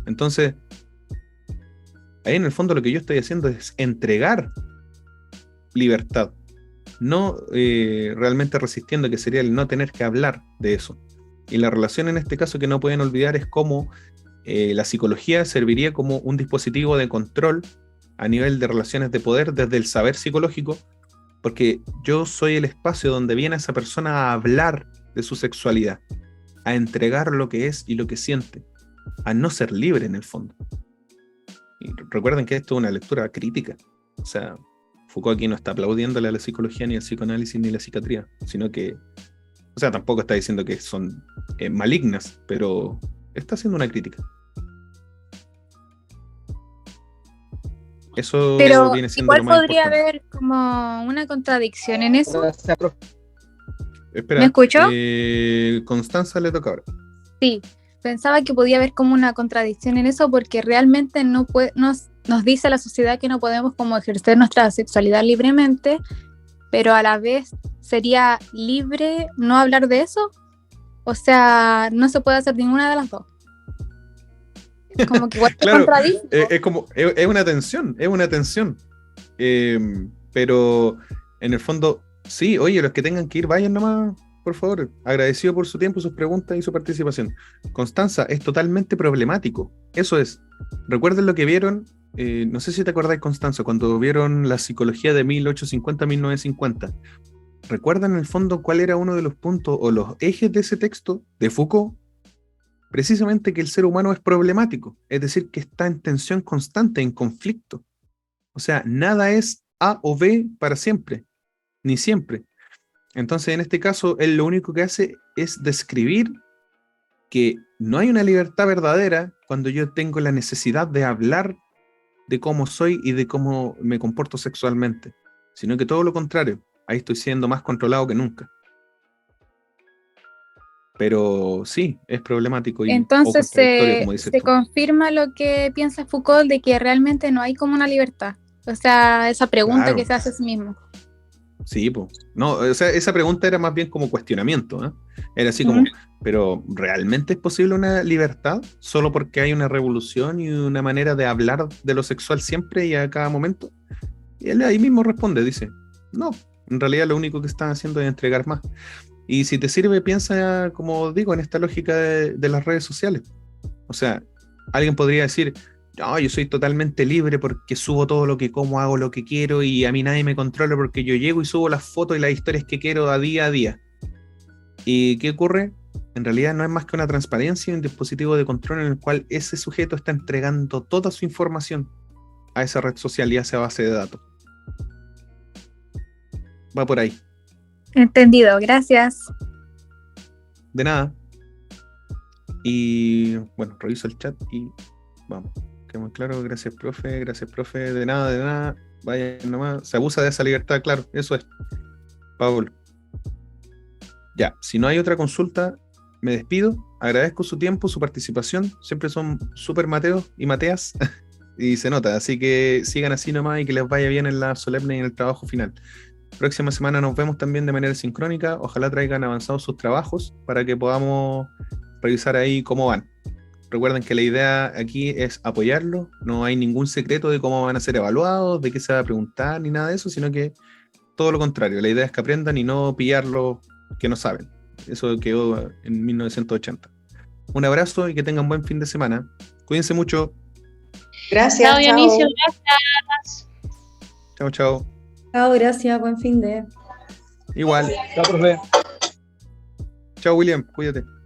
Entonces, ahí en el fondo lo que yo estoy haciendo es entregar libertad, no realmente resistiendo, que sería el no tener que hablar de eso. Y la relación en este caso que no pueden olvidar es cómo la psicología serviría como un dispositivo de control a nivel de relaciones de poder desde el saber psicológico, porque yo soy el espacio donde viene esa persona a hablar de su sexualidad, a entregar lo que es y lo que siente, a no ser libre en el fondo. Y recuerden que esto es una lectura crítica, o sea, Foucault aquí no está aplaudiéndole a la psicología, ni al psicoanálisis, ni a la psiquiatría, sino que, o sea, tampoco está diciendo que son malignas, pero está haciendo una crítica. Eso Pero viene siendo igual lo más podría importante. haber como una contradicción en eso. Gracias, profe. Espera, ¿Me escuchó? Constanza le toca ahora. Sí, pensaba que podía haber como una contradicción en eso porque realmente nos dice la sociedad que no podemos como ejercer nuestra sexualidad libremente, pero a la vez sería libre no hablar de eso. O sea, no se puede hacer ninguna de las dos. Como que igual se Claro, contradice. es una tensión, pero en el fondo, sí, oye, los que tengan que ir, vayan nomás, por favor. Agradecido por su tiempo, sus preguntas y su participación. Constanza, es totalmente problemático. Eso es. Recuerden lo que vieron, no sé si te acordáis, Constanza, cuando vieron la psicología de 1850-1950. ¿Recuerdan en el fondo cuál era uno de los puntos o los ejes de ese texto de Foucault? Precisamente que el ser humano es problemático, es decir, que está en tensión constante, en conflicto. O sea, nada es A o B para siempre, ni siempre. Entonces, en este caso, él lo único que hace es describir que no hay una libertad verdadera cuando yo tengo la necesidad de hablar de cómo soy y de cómo me comporto sexualmente, sino que todo lo contrario, ahí estoy siendo más controlado que nunca. Pero sí, es problemático y Entonces contradictorio, como dices se tú. confirma lo que piensa Foucault de que realmente no hay como una libertad. O sea, esa pregunta Claro. que se hace a sí mismo. Sí, pues. No, o sea, esa pregunta era más bien como cuestionamiento, ¿eh? Era así como, pero ¿realmente es posible una libertad solo porque hay una revolución y una manera de hablar de lo sexual siempre y a cada momento? Y él ahí mismo responde, dice, no, en realidad lo único que están haciendo es entregar más. Y si te sirve, piensa, como digo, en esta lógica de las redes sociales. O sea, alguien podría decir, no, yo soy totalmente libre porque subo todo lo que como, hago lo que quiero y a mí nadie me controla porque yo llego y subo las fotos y las historias que quiero a día. ¿Y qué ocurre? En realidad no es más que una transparencia y un dispositivo de control en el cual ese sujeto está entregando toda su información a esa red social y a esa base de datos. Va por ahí. Entendido, gracias. De nada. Y bueno, reviso el chat y vamos. Quedamos claro, gracias profe, de nada. Vaya nomás, se abusa de esa libertad, claro, eso es. Pablo. Ya, si no hay otra consulta, me despido. Agradezco su tiempo, su participación. Siempre son súper Mateos y Mateas. Y se nota, así que sigan así nomás y que les vaya bien en la solemne y en el trabajo final. Próxima semana nos vemos también de manera sincrónica. Ojalá traigan avanzados sus trabajos para que podamos revisar ahí cómo van. Recuerden que la idea aquí es apoyarlos. No hay ningún secreto de cómo van a ser evaluados, de qué se va a preguntar, ni nada de eso, sino que todo lo contrario. La idea es que aprendan y no pillar lo que no saben. Eso quedó en 1980. Un abrazo y que tengan buen fin de semana. Cuídense mucho. Gracias, Chao, Dionisio, chao. gracias. Chao. Chao, gracias, buen fin de. Igual. Chao, profe. Chao, William. Cuídate.